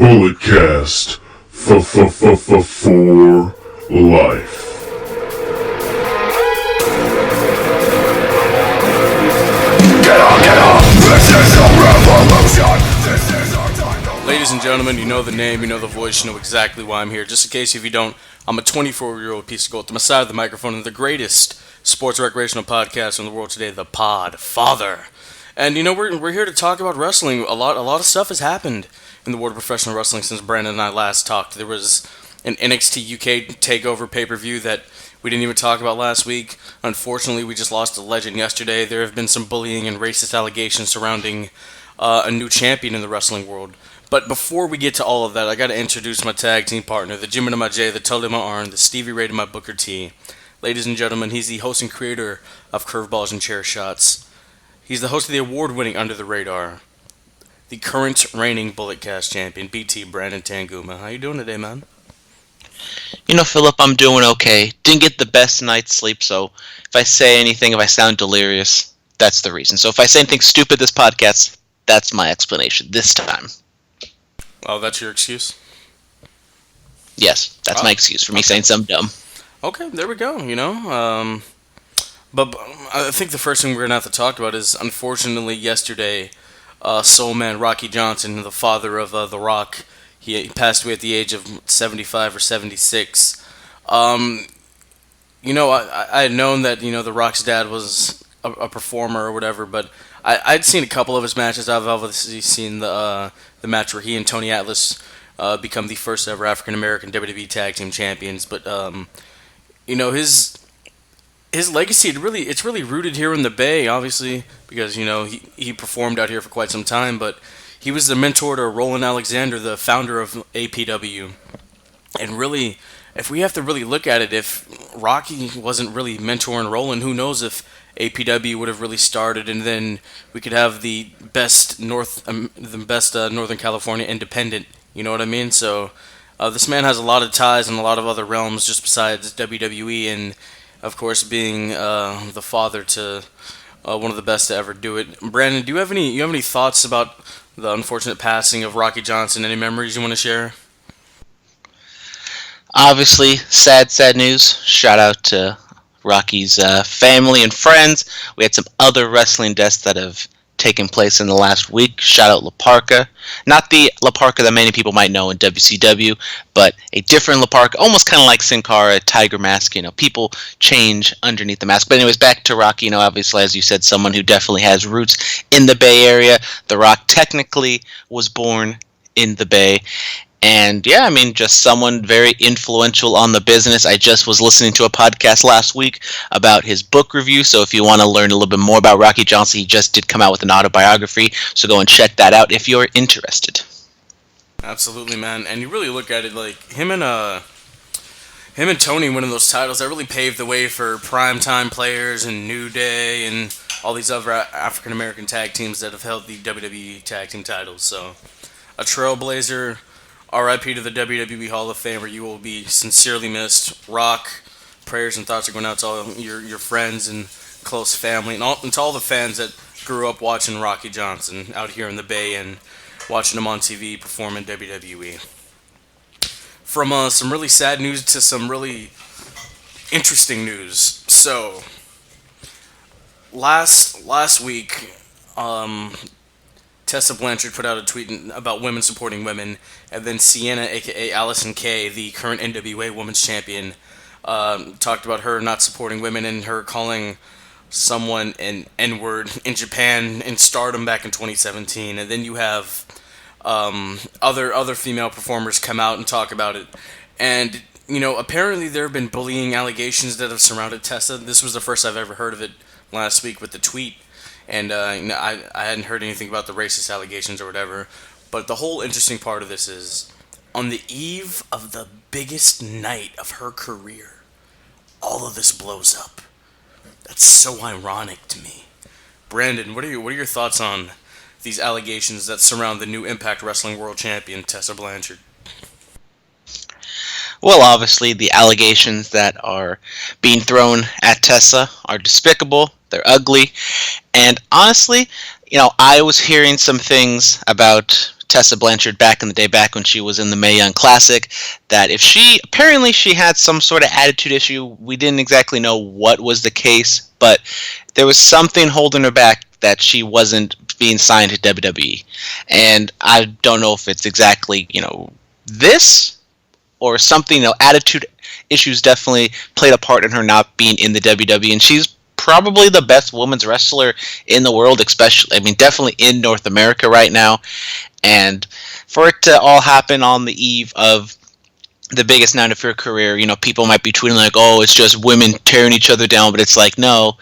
Bulletcast for life. Get on! This is a revolution! This is our time! Ladies and gentlemen, you know the name, you know the voice, you know exactly why I'm here. Just in case if you don't, I'm a 24-year-old piece of gold to my side of the microphone and the greatest sports recreational podcast in the world today, the Pod Father. And you know, we're here to talk about wrestling. A lot of stuff has happened in the world of professional wrestling since Brandon and I last talked. There was an NXT UK takeover pay-per-view that we didn't even talk about last week. Unfortunately, we just lost a legend yesterday. There have been some bullying and racist allegations surrounding a new champion in the wrestling world. But before we get to all of that, I got to introduce my tag team partner, the Jim to my J, the Tully to my Arn, the Stevie Ray to my Booker T. Ladies and gentlemen, he's the host and creator of Curveballs and Chair Shots. He's the host of the award-winning Under the Radar, the current reigning Bulletcast champion, BT Brandon Tanguma. How you doing today, man? You know, Phillip, I'm doing okay. Didn't get the best night's sleep, so if I say anything, if I sound delirious, that's the reason. So if I say anything stupid this podcast, that's my explanation this time. Oh, that's your excuse? Yes, that's my excuse for me saying something dumb. Okay, there we go, you know. But I think the first thing we're going to have to talk about is, unfortunately, yesterday, Soul Man Rocky Johnson, the father of The Rock, he passed away at the age of 75 or 76. You know, I had known that, you know, The Rock's dad was a performer or whatever, but I'd seen a couple of his matches. I've obviously seen the match where he and Tony Atlas become the first ever African American WWE Tag Team Champions. But you know, his legacy, it's really rooted here in the Bay, obviously, because, you know, he performed out here for quite some time, but he was the mentor to Roland Alexander, the founder of APW. And really, if we have to really look at it, if Rocky wasn't really mentoring Roland, who knows if APW would have really started, and then we could have the best Northern California independent, you know what I mean? So this man has a lot of ties in a lot of other realms just besides WWE, and of course being the father to one of the best to ever do it. Brandon, do you have any thoughts about the unfortunate passing of Rocky Johnson? Any memories you want to share? Obviously, sad news. Shout out to Rocky's family and friends. We had some other wrestling deaths that have taken place in the last week. Shout out La Parka. Not the La Parka that many people might know in WCW, but a different La Parka, almost kind of like Sin Cara, Tiger Mask. You know, people change underneath the mask. But anyways, back to Rocky. You know, obviously, as you said, someone who definitely has roots in the Bay Area. The Rock technically was born in the Bay. And yeah, I mean, just someone very influential on the business. I just was listening to a podcast last week about his book review. So if you want to learn a little bit more about Rocky Johnson, he just did come out with an autobiography. So go and check that out if you're interested. Absolutely, man. And you really look at it like him and Tony winning those titles, that really paved the way for primetime players and New Day and all these other African American tag teams that have held the WWE tag team titles. So a trailblazer. R.I.P. to the WWE Hall of Fame, where you will be sincerely missed. Rock, prayers and thoughts are going out to all your friends and close family, and to all the fans that grew up watching Rocky Johnson out here in the Bay and watching him on TV perform in WWE. From some really sad news to some really interesting news. So, last week, Tessa Blanchard put out a tweet about women supporting women, and then Sienna, a.k.a. Allison Kay, the current NWA Women's Champion, talked about her not supporting women and her calling someone an N-word in Japan in Stardom back in 2017. And then you have other female performers come out and talk about it. And, you know, apparently there have been bullying allegations that have surrounded Tessa. This was the first I've ever heard of it last week with the tweet. And you know, I hadn't heard anything about the racist allegations or whatever. But the whole interesting part of this is, on the eve of the biggest night of her career, all of this blows up. That's so ironic to me. Brandon, what are your thoughts on these allegations that surround the new Impact Wrestling World Champion, Tessa Blanchard? Well, obviously, the allegations that are being thrown at Tessa are despicable. They're ugly. And honestly, you know, I was hearing some things about Tessa Blanchard back in the day, back when she was in the Mae Young Classic, that if apparently she had some sort of attitude issue. We didn't exactly know what was the case, but there was something holding her back that she wasn't being signed to WWE. And I don't know if it's exactly, this or something. Attitude issues definitely played a part in her not being in the WWE, and she's probably the best women's wrestler in the world, definitely in North America right now. And for it to all happen on the eve of the biggest night of her career, people might be tweeting like, oh, it's just women tearing each other down, but it's like, no,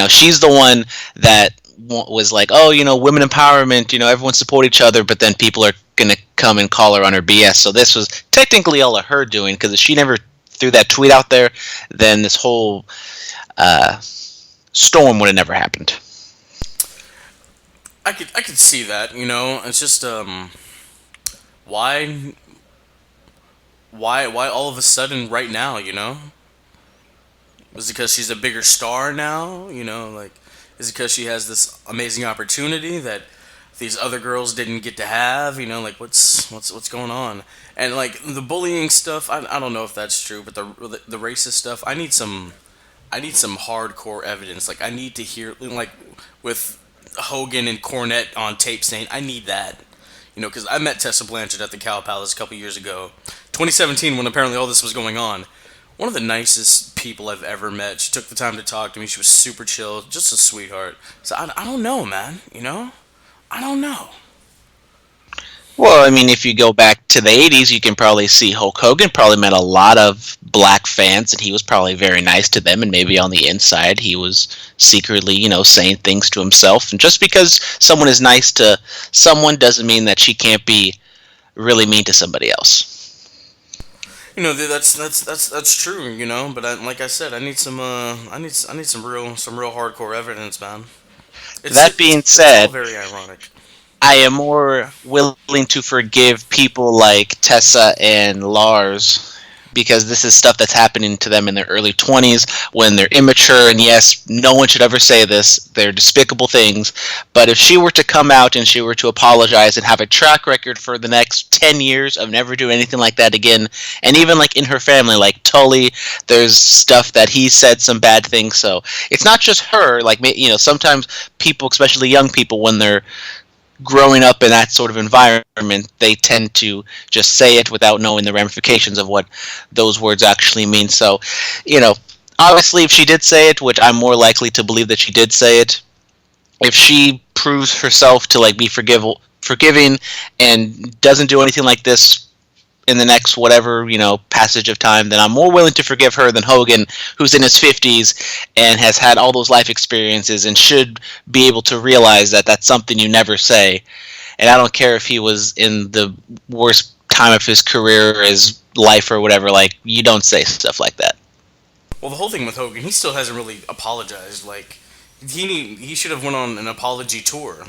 she's the one that was like, oh, women empowerment, everyone support each other, but then people are going to come and call her on her BS. So this was technically all of her doing, because if she never threw that tweet out there, then this whole storm would have never happened. I could see that. It's just why all of a sudden right now? Was it because she's a bigger star now? Is it because she has this amazing opportunity that these other girls didn't get to have? What's going on? And the bullying stuff, I don't know if that's true, but the racist stuff, I need some hardcore evidence. I need to hear, with Hogan and Cornette on tape saying, I need that. Because I met Tessa Blanchard at the Cow Palace a couple years ago, 2017, when apparently all this was going on. One of the nicest people I've ever met. She took the time to talk to me. She was super chill, just a sweetheart. So I don't know, man. I don't know. Well, if you go back to the 80s, you can probably see Hulk Hogan probably met a lot of black fans, and he was probably very nice to them, and maybe on the inside he was secretly, saying things to himself. And just because someone is nice to someone doesn't mean that she can't be really mean to somebody else. That's true, but like I said, I need some real hardcore evidence, man. That being said, it's all very ironic. I am more willing to forgive people like Tessa and Lars, because this is stuff that's happening to them in their early 20s when they're immature, and yes, no one should ever say this, they're despicable things, but if she were to come out and she were to apologize and have a track record for the next 10 years of never doing anything like that again, and even in her family, like Tully, there's stuff that he said some bad things, so it's not just her, sometimes people, especially young people, when they're growing up in that sort of environment, they tend to just say it without knowing the ramifications of what those words actually mean. So, obviously if she did say it, which I'm more likely to believe that she did say it, if she proves herself to be forgiving and doesn't do anything like this in the next whatever, passage of time, then I'm more willing to forgive her than Hogan, who's in his 50s and has had all those life experiences and should be able to realize that that's something you never say. And I don't care if he was in the worst time of his career or his life or whatever, you don't say stuff like that. Well, the whole thing with Hogan, he still hasn't really apologized. He should have went on an apology tour.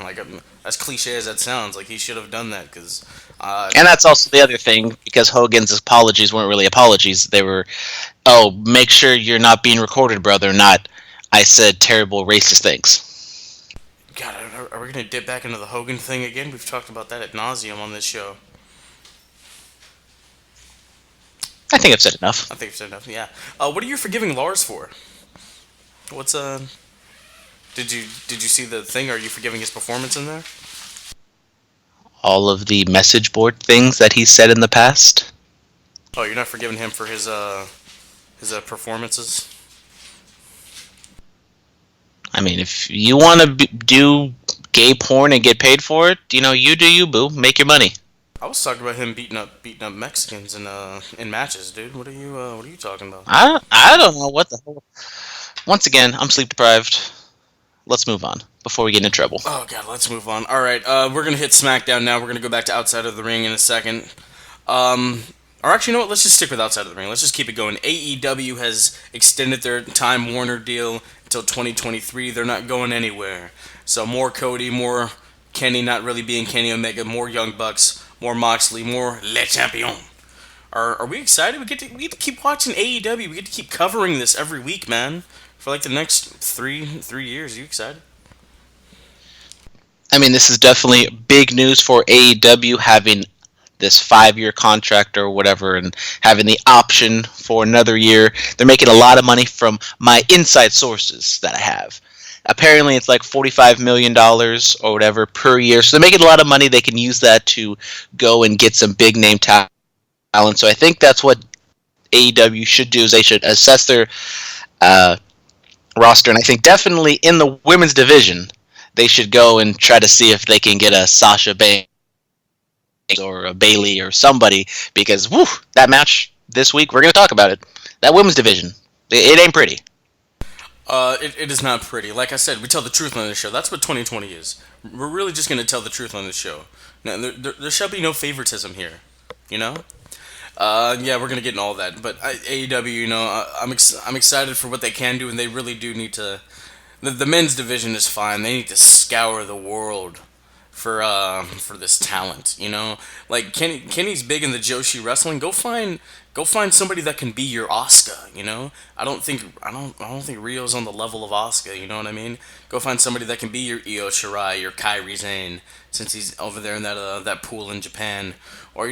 As cliche as that sounds, he should have done that, because and that's also the other thing, because Hogan's apologies weren't really apologies. They were, oh, make sure you're not being recorded, brother, not, I said terrible racist things. God, are we going to dip back into the Hogan thing again? We've talked about that ad nauseum on this show. I think I've said enough. I think I've said enough, yeah. What are you forgiving Lars for? What's, Did you see the thing? Are you forgiving his performance in there? All of the message board things that he said in the past. Oh, you're not forgiving him for his performances? If you want to do gay porn and get paid for it, you do you, boo. Make your money. I was talking about him beating up Mexicans in matches, dude. What are you talking about? I don't know what the hell. Once again, I'm sleep deprived. Let's move on before we get into trouble. Oh, God, let's move on. All right, we're going to hit SmackDown now. We're going to go back to Outside of the Ring in a second. Or actually, you know what? Let's just stick with Outside of the Ring. Let's just keep it going. AEW has extended their Time Warner deal until 2023. They're not going anywhere. So more Cody, more Kenny not really being Kenny Omega, more Young Bucks, more Moxley, more Le Champion. Are we excited? We get to keep watching AEW. We get to keep covering this every week, man. For the next three years. Are you excited? I mean, this is definitely big news for AEW having this 5 year contract or whatever and having the option for another year. They're making a lot of money from my inside sources that I have. Apparently, it's like $45 million or whatever per year. So they're making a lot of money. They can use that to go and get some big name talent. So I think that's what AEW should do is they should assess their uh, roster. And I think definitely in the women's division, they should go and try to see if they can get a Sasha Banks or a Bailey or somebody because whew, that match this week we're gonna talk about it. That women's division, it ain't pretty. It is not pretty. Like I said, we tell the truth on this show. That's what 2020 is. We're really just going to tell the truth on this show. No, there shall be no favoritism here. You know? Yeah, we're going to get in all that. But AEW, I'm excited for what they can do, and they really do need to. The men's division is fine. They need to scour the world for this talent. Like Kenny's big in the Joshi wrestling. Go find somebody that can be your Asuka. I don't think Rio's on the level of Asuka. You know what I mean? Go find somebody that can be your Io Shirai, your Kairi Sane, since he's over there in that pool in Japan, or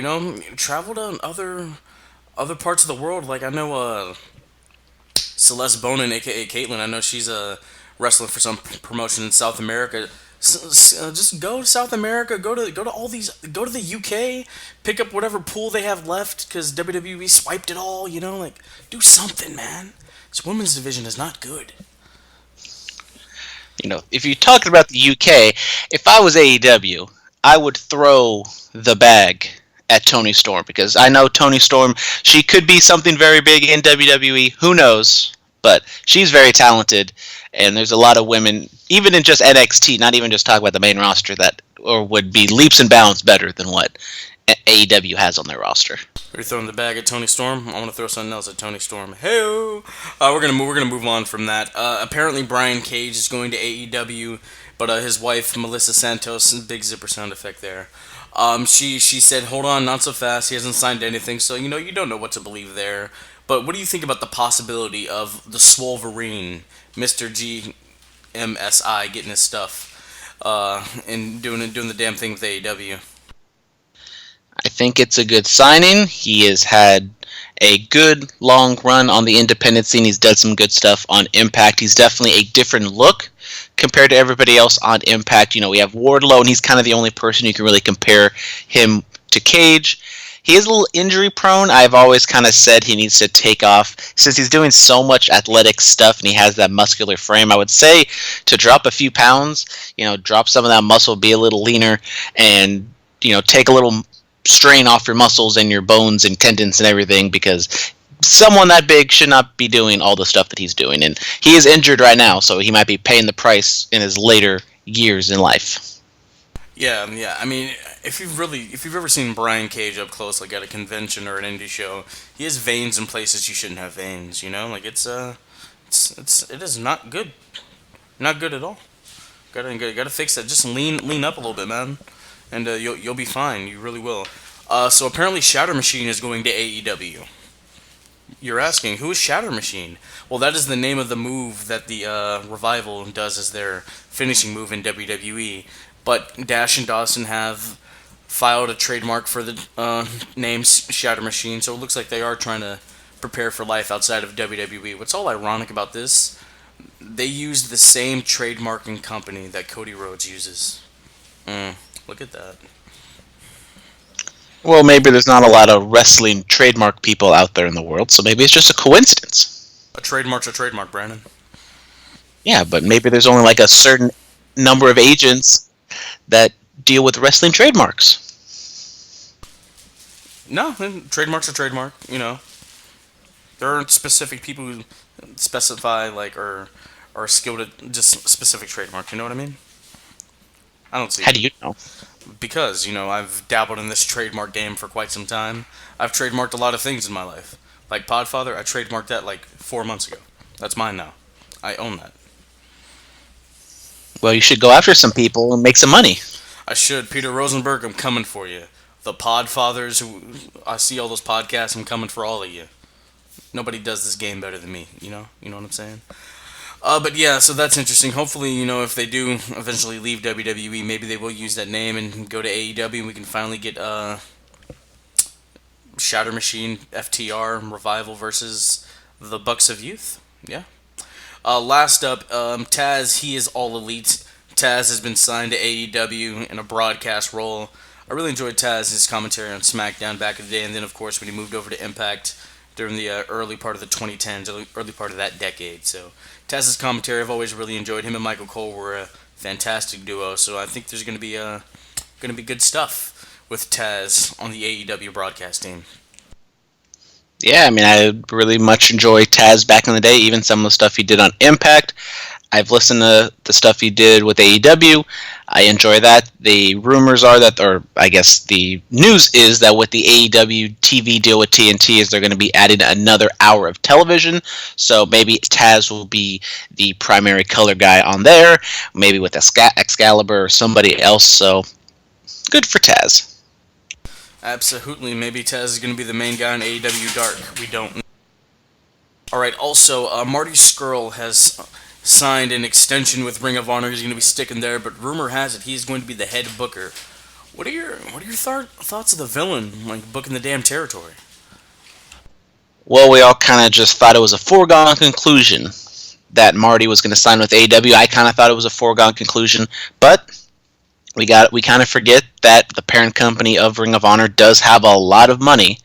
travel to other parts of the world. Like I know Celeste Bonin, aka Caitlyn. I know she's wrestling for some promotion in South America. Just go to South America. Go to all these. Go to the UK. Pick up whatever pool they have left because WWE swiped it all. Like do something, man. This women's division is not good. If you're talking about the UK, if I was AEW, I would throw the bag at Tony Storm because I know Tony Storm. She could be something very big in WWE. Who knows? But she's very talented, and there's a lot of women, even in just NXT, not even just talk about the main roster, that or would be leaps and bounds better than what AEW has on their roster. Are you throwing the bag at Tony Storm? I want to throw something else at Tony Storm. Hey, we're gonna move on from that. Apparently, Brian Cage is going to AEW, but his wife Melissa Santos, big zipper sound effect there. She said, "Hold on, not so fast. He hasn't signed anything, so you don't know what to believe there." But what do you think about the possibility of the Swolverine, Mr. GMSI, getting his stuff and doing the damn thing with AEW? I think it's a good signing. He has had a good long run on the independent scene. He's done some good stuff on Impact. He's definitely a different look compared to everybody else on Impact. We have Wardlow, and he's kind of the only person you can really compare him to Cage. He is a little injury prone. I've always kind of said he needs to take off. Since he's doing so much athletic stuff and he has that muscular frame, I would say to drop a few pounds, drop some of that muscle, be a little leaner, and, take a little strain off your muscles and your bones and tendons and everything because someone that big should not be doing all the stuff that he's doing. And he is injured right now, so he might be paying the price in his later years in life. Yeah, yeah. I mean, if you've ever seen Brian Cage up close, like at a convention or an indie show, he has veins in places you shouldn't have veins. Like it is not good, not good at all. Gotta fix that. Just lean up a little bit, man, and you'll be fine. You really will. So apparently, Shatter Machine is going to AEW. You're asking, who is Shatter Machine? Well, that is the name of the move that the Revival does as their finishing move in WWE. But Dash and Dawson have filed a trademark for the name Shatter Machine, so it looks like they are trying to prepare for life outside of WWE. What's all ironic about this, they use the same trademarking company that Cody Rhodes uses. Look at that. Well, maybe there's not a lot of wrestling trademark people out there in the world, so maybe it's just a coincidence. A trademark's a trademark, Brandon. Yeah, but maybe there's only like a certain number of agents that deal with wrestling trademarks. No, trademark's a trademark. There aren't specific people who specify or are skilled at just specific trademarks. You know what I mean? I don't see. How do you know? Because I've dabbled in this trademark game for quite some time. I've trademarked a lot of things in my life. Like Podfather, I trademarked that like 4 months ago. That's mine now. I own that. Well, you should go after some people and make some money. I should. Peter Rosenberg, I'm coming for you. The Podfathers, I see all those podcasts, I'm coming for all of you. Nobody does this game better than me, You know what I'm saying? But yeah, so that's interesting. Hopefully, if they do eventually leave WWE, maybe they will use that name and go to AEW, and we can finally get Shatter Machine, FTR, Revival versus the Bucks of Youth. Yeah. Last up, Taz. He is all elite. Taz has been signed to AEW in a broadcast role. I really enjoyed Taz's commentary on SmackDown back in the day, and then of course when he moved over to Impact during the early part of the 2010s, early part of that decade. So Taz's commentary, I've always really enjoyed. Him and Michael Cole were a fantastic duo. So I think there's going to be good stuff with Taz on the AEW broadcast team. Yeah, I mean, I really much enjoy Taz back in the day, even some of the stuff he did on Impact. I've listened to the stuff he did with AEW. I enjoy that. The rumors are that, or I guess the news is that with the AEW TV deal with TNT is they're going to be adding another hour of television. So maybe Taz will be the primary color guy on there, maybe with Excalibur or somebody else. So good for Taz. Absolutely. Maybe Taz is going to be the main guy in AEW Dark. We don't know. Alright, also, Marty Scurll has signed an extension with Ring of Honor. He's going to be sticking there, but rumor has it he's going to be the head booker. What are your thoughts of the villain, like, booking the damn territory? Well, we all kind of just thought it was a foregone conclusion that Marty was going to sign with AEW. I kind of thought it was a foregone conclusion, but we kind of forget that the parent company of Ring of Honor does have a lot of money,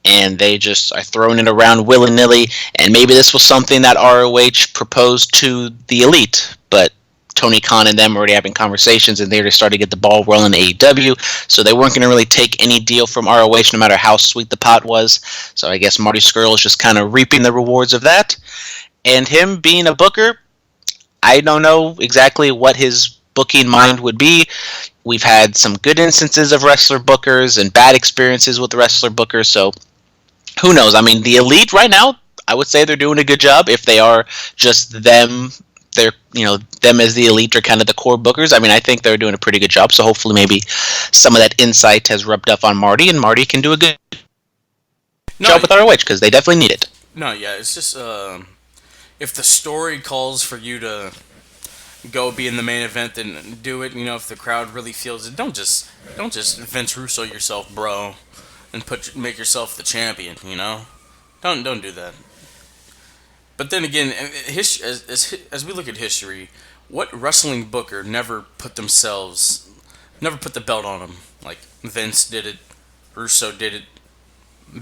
and they just are throwing it around willy-nilly, and maybe this was something that ROH proposed to the Elite, but Tony Khan and them were already having conversations, and they already started to get the ball rolling in AEW, so they weren't going to really take any deal from ROH no matter how sweet the pot was. So I guess Marty Scurll is just kind of reaping the rewards of that. And him being a booker, I don't know exactly what his booking mind would be. We've had some good instances of wrestler bookers and bad experiences with the wrestler bookers, so who knows? I mean, the Elite right now, I would say they're doing a good job. If they are just them, they're, them as the Elite are kind of the core bookers. I mean, I think they're doing a pretty good job, so hopefully maybe some of that insight has rubbed off on Marty, and Marty can do a good job with ROH, because they definitely need it. No, yeah, it's just, if the story calls for you to go be in the main event, then do it. If the crowd really feels it, don't just Vince Russo yourself, bro, and make yourself the champion. Don't do that. But then again, as we look at history, what wrestling booker never put the belt on them? Like Vince did it, Russo did it,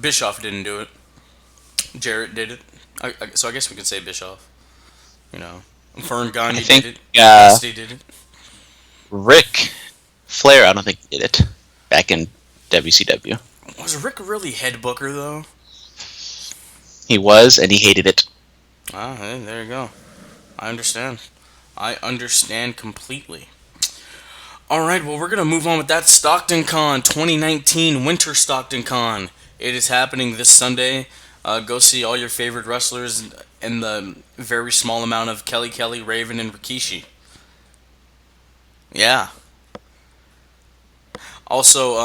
Bischoff didn't do it, Jarrett did it. So I guess we could say Bischoff. Vern Gagne did it. Dusty did it. Ric Flair, I don't think did it back in WCW. Was Rick really head booker though? He was, and he hated it. Ah, hey, there you go. I understand. I understand completely. All right, well, we're gonna move on with that. Stockton Con 2019 Winter Stockton Con. It is happening this Sunday. Go see all your favorite wrestlers and the very small amount of Kelly, Raven, and Rikishi. Yeah. Also,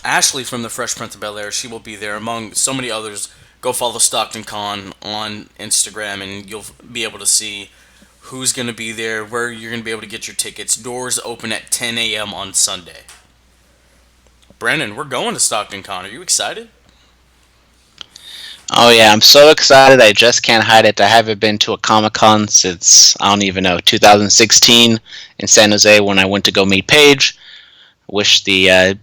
Ashley from the Fresh Prince of Bel-Air, she will be there among so many others. Go follow Stockton Con on Instagram and you'll be able to see who's going to be there, where you're going to be able to get your tickets. Doors open at 10 a.m. on Sunday. Brandon, we're going to Stockton Con. Are you excited? Oh yeah, I'm so excited. I just can't hide it. I haven't been to a Comic-Con since, I don't even know, 2016 in San Jose when I went to go meet Paige. Wish the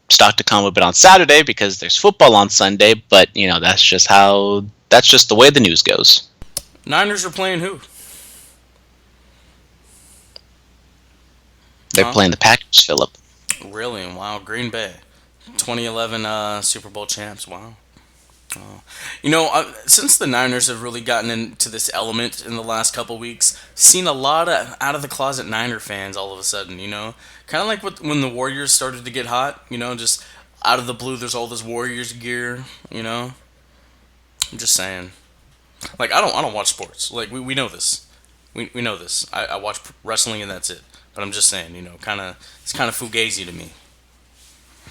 Stockton Con would have been on Saturday because there's football on Sunday, but that's just the way the news goes. Niners are playing who? They're playing the Packers, Phillip. Really? Wow, Green Bay. 2011 Super Bowl champs. Wow. Since the Niners have really gotten into this element in the last couple weeks, seen a lot of out-of-the-closet Niner fans all of a sudden, Kind of like when the Warriors started to get hot, just out of the blue, there's all this Warriors gear, I'm just saying. Like, I don't watch sports. Like, we know this. We know this. I watch wrestling and that's it. But I'm just saying, it's kind of fugazi to me.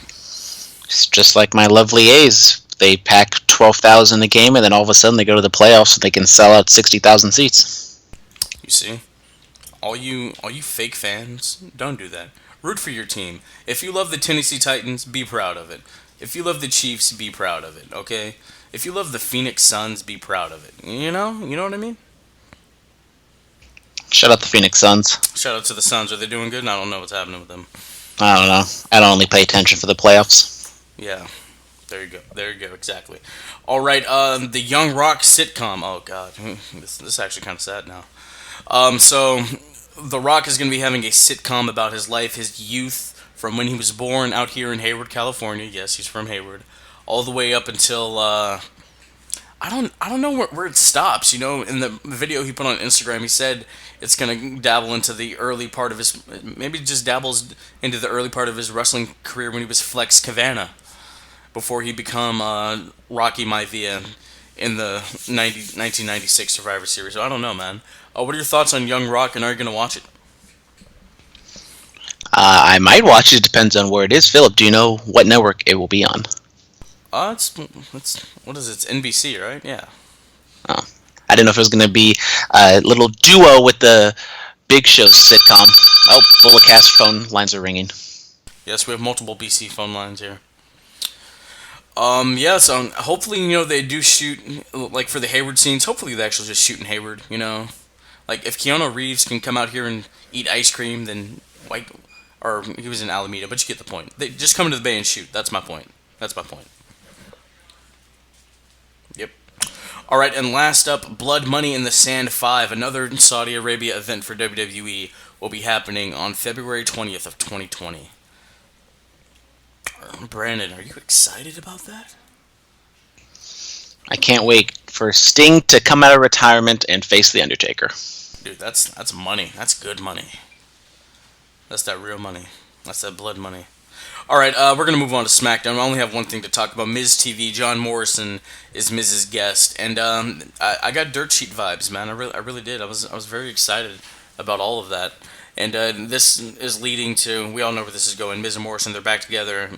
It's just like my lovely A's. They pack 12,000 a game, and then all of a sudden they go to the playoffs and they can sell out 60,000 seats. You see, all you fake fans, don't do that. Root for your team. If you love the Tennessee Titans, be proud of it. If you love the Chiefs, be proud of it. Okay. If you love the Phoenix Suns, be proud of it. You know what I mean. Shout out the Phoenix Suns. Shout out to the Suns. Are they doing good? I don't know what's happening with them. I don't know. I don't only pay attention for the playoffs. Yeah. There you go. There you go. Exactly. All right. The Young Rock sitcom. Oh God, this is actually kind of sad now. So The Rock is going to be having a sitcom about his life, his youth, from when he was born out here in Hayward, California. Yes, he's from Hayward, all the way up until I don't know where it stops. In the video he put on Instagram, he said it's gonna dabble into the early part of his, maybe just dabbles into the early part of his wrestling career when he was Flex Cavana, before he become Rocky Maivia in the 1996 Survivor Series. So I don't know, man. What are your thoughts on Young Rock, and are you gonna watch it? I might watch it. Depends on where it is. Philip, do you know what network it will be on? It's what is it? It's NBC, right? Yeah. Oh. I didn't know if it was going to be a little duo with the Big Show sitcom. Oh, Bulletcast phone lines are ringing. Yes, we have multiple BC phone lines here. Yeah, so hopefully, they do shoot, like, for the Hayward scenes, hopefully they actually just shoot in Hayward, Like, if Keanu Reeves can come out here and eat ice cream, then, like, or he was in Alameda, but you get the point. They just come into the Bay and shoot. That's my point. Yep. All right, and last up, Blood Money in the Sand 5, another Saudi Arabia event for WWE, will be happening on February 20th of 2020. Brandon, are you excited about that? I can't wait for Sting to come out of retirement and face The Undertaker. Dude, that's money. That's good money. That's that real money. That's that blood money. All right, we're going to move on to SmackDown. I only have one thing to talk about. Miz TV, John Morrison is Miz's guest. And I got dirt sheet vibes, man. I really did. I was very excited about all of that. And this is leading to, we all know where this is going. Miz and Morrison, they're back together.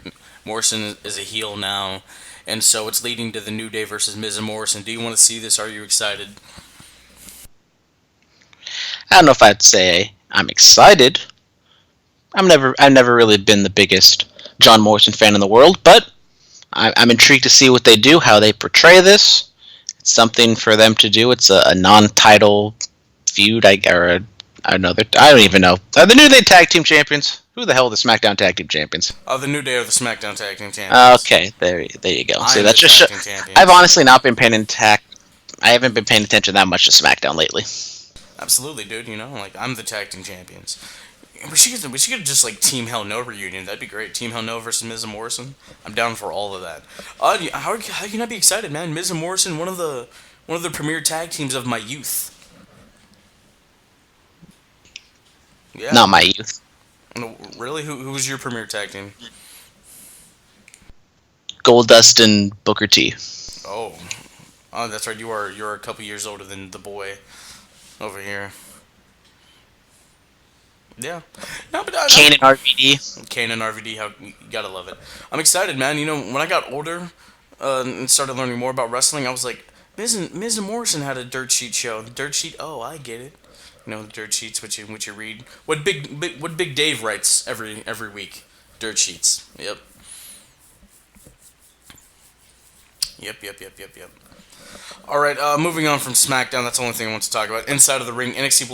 Morrison is a heel now. And so it's leading to the New Day versus Miz and Morrison. Do you want to see this? Are you excited? I don't know if I'd say I'm excited. I've never really been the biggest John Morrison fan in the world, but I'm intrigued to see what they do, how they portray this. It's something for them to do. It's a non-title feud, I don't even know. Are the New Day Tag Team Champions? Who the hell are the SmackDown Tag Team Champions? The New Day are the SmackDown Tag Team Champions. Okay, there you go. So that's just I've honestly not been paying attention. I haven't been paying attention that much to SmackDown lately. Absolutely, dude. Like, I'm the Tag Team Champions. We should get just like Team Hell No reunion. That'd be great. Team Hell No versus Miz and Morrison. I'm down for all of that. How can you not be excited, man? Miz and Morrison, one of the premier tag teams of my youth. Yeah. Not my youth. No, really? Who was your premier tag team? Goldust and Booker T. Oh, that's right. You're a couple years older than the boy over here. Yeah. No, but Kane and RVD. Kane and RVD, you gotta love it. I'm excited, man. When I got older and started learning more about wrestling, I was like, Miz and Morrison had a dirt sheet show. The dirt sheet, oh, I get it. The dirt sheets, which you read. What Big Dave writes every week. Dirt sheets. Yep. Yep. All right, moving on from SmackDown. That's the only thing I want to talk about. Inside of the Ring, NXT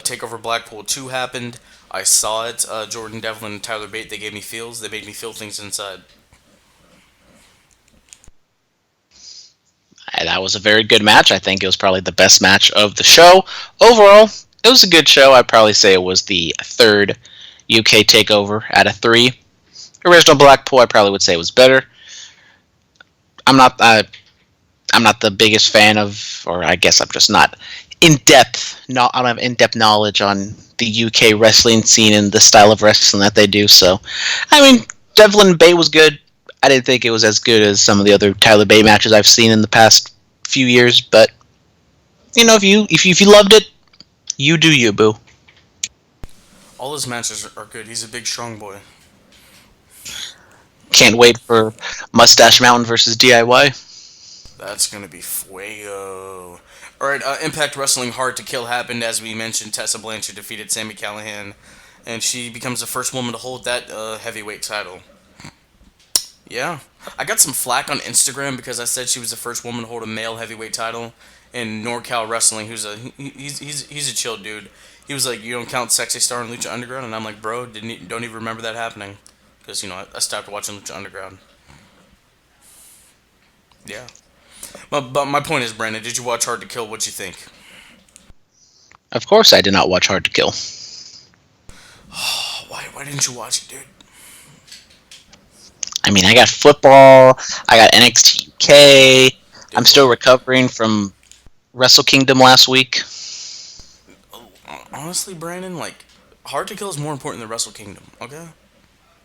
Takeover Blackpool 2 happened. I saw it. Jordan Devlin and Tyler Bate, they gave me feels. They made me feel things inside. That was a very good match. I think it was probably the best match of the show. Overall, it was a good show. I'd probably say it was the third UK takeover out of 3. Original Blackpool, I probably would say was better. I'm not the biggest fan of, or I guess I'm just not in-depth. I don't have in-depth knowledge on the UK wrestling scene and the style of wrestling that they do. So, I mean, Devlin and Bate was good. I didn't think it was as good as some of the other Tyler Bate matches I've seen in the past few years. But if you loved it, you do you, boo. All his matches are good. He's a big, strong boy. Can't wait for Mustache Mountain versus DIY. That's gonna be fuego. All right, Impact Wrestling Hard to Kill happened, as we mentioned. Tessa Blanchard defeated Sami Callihan, and she becomes the first woman to hold that heavyweight title. Yeah, I got some flack on Instagram because I said she was the first woman to hold a male heavyweight title in NorCal Wrestling. He's a chill dude. He was like, "You don't count Sexy Star and Lucha Underground," and I'm like, "Bro, don't even remember that happening," because I stopped watching Lucha Underground. Yeah, but my point is, Brandon, did you watch Hard to Kill? What'd you think? Of course, I did not watch Hard to Kill. Why didn't you watch it, dude? I mean, I got football, I got NXT UK, I'm still recovering from Wrestle Kingdom last week. Honestly, Brandon, Hard to Kill is more important than Wrestle Kingdom, okay?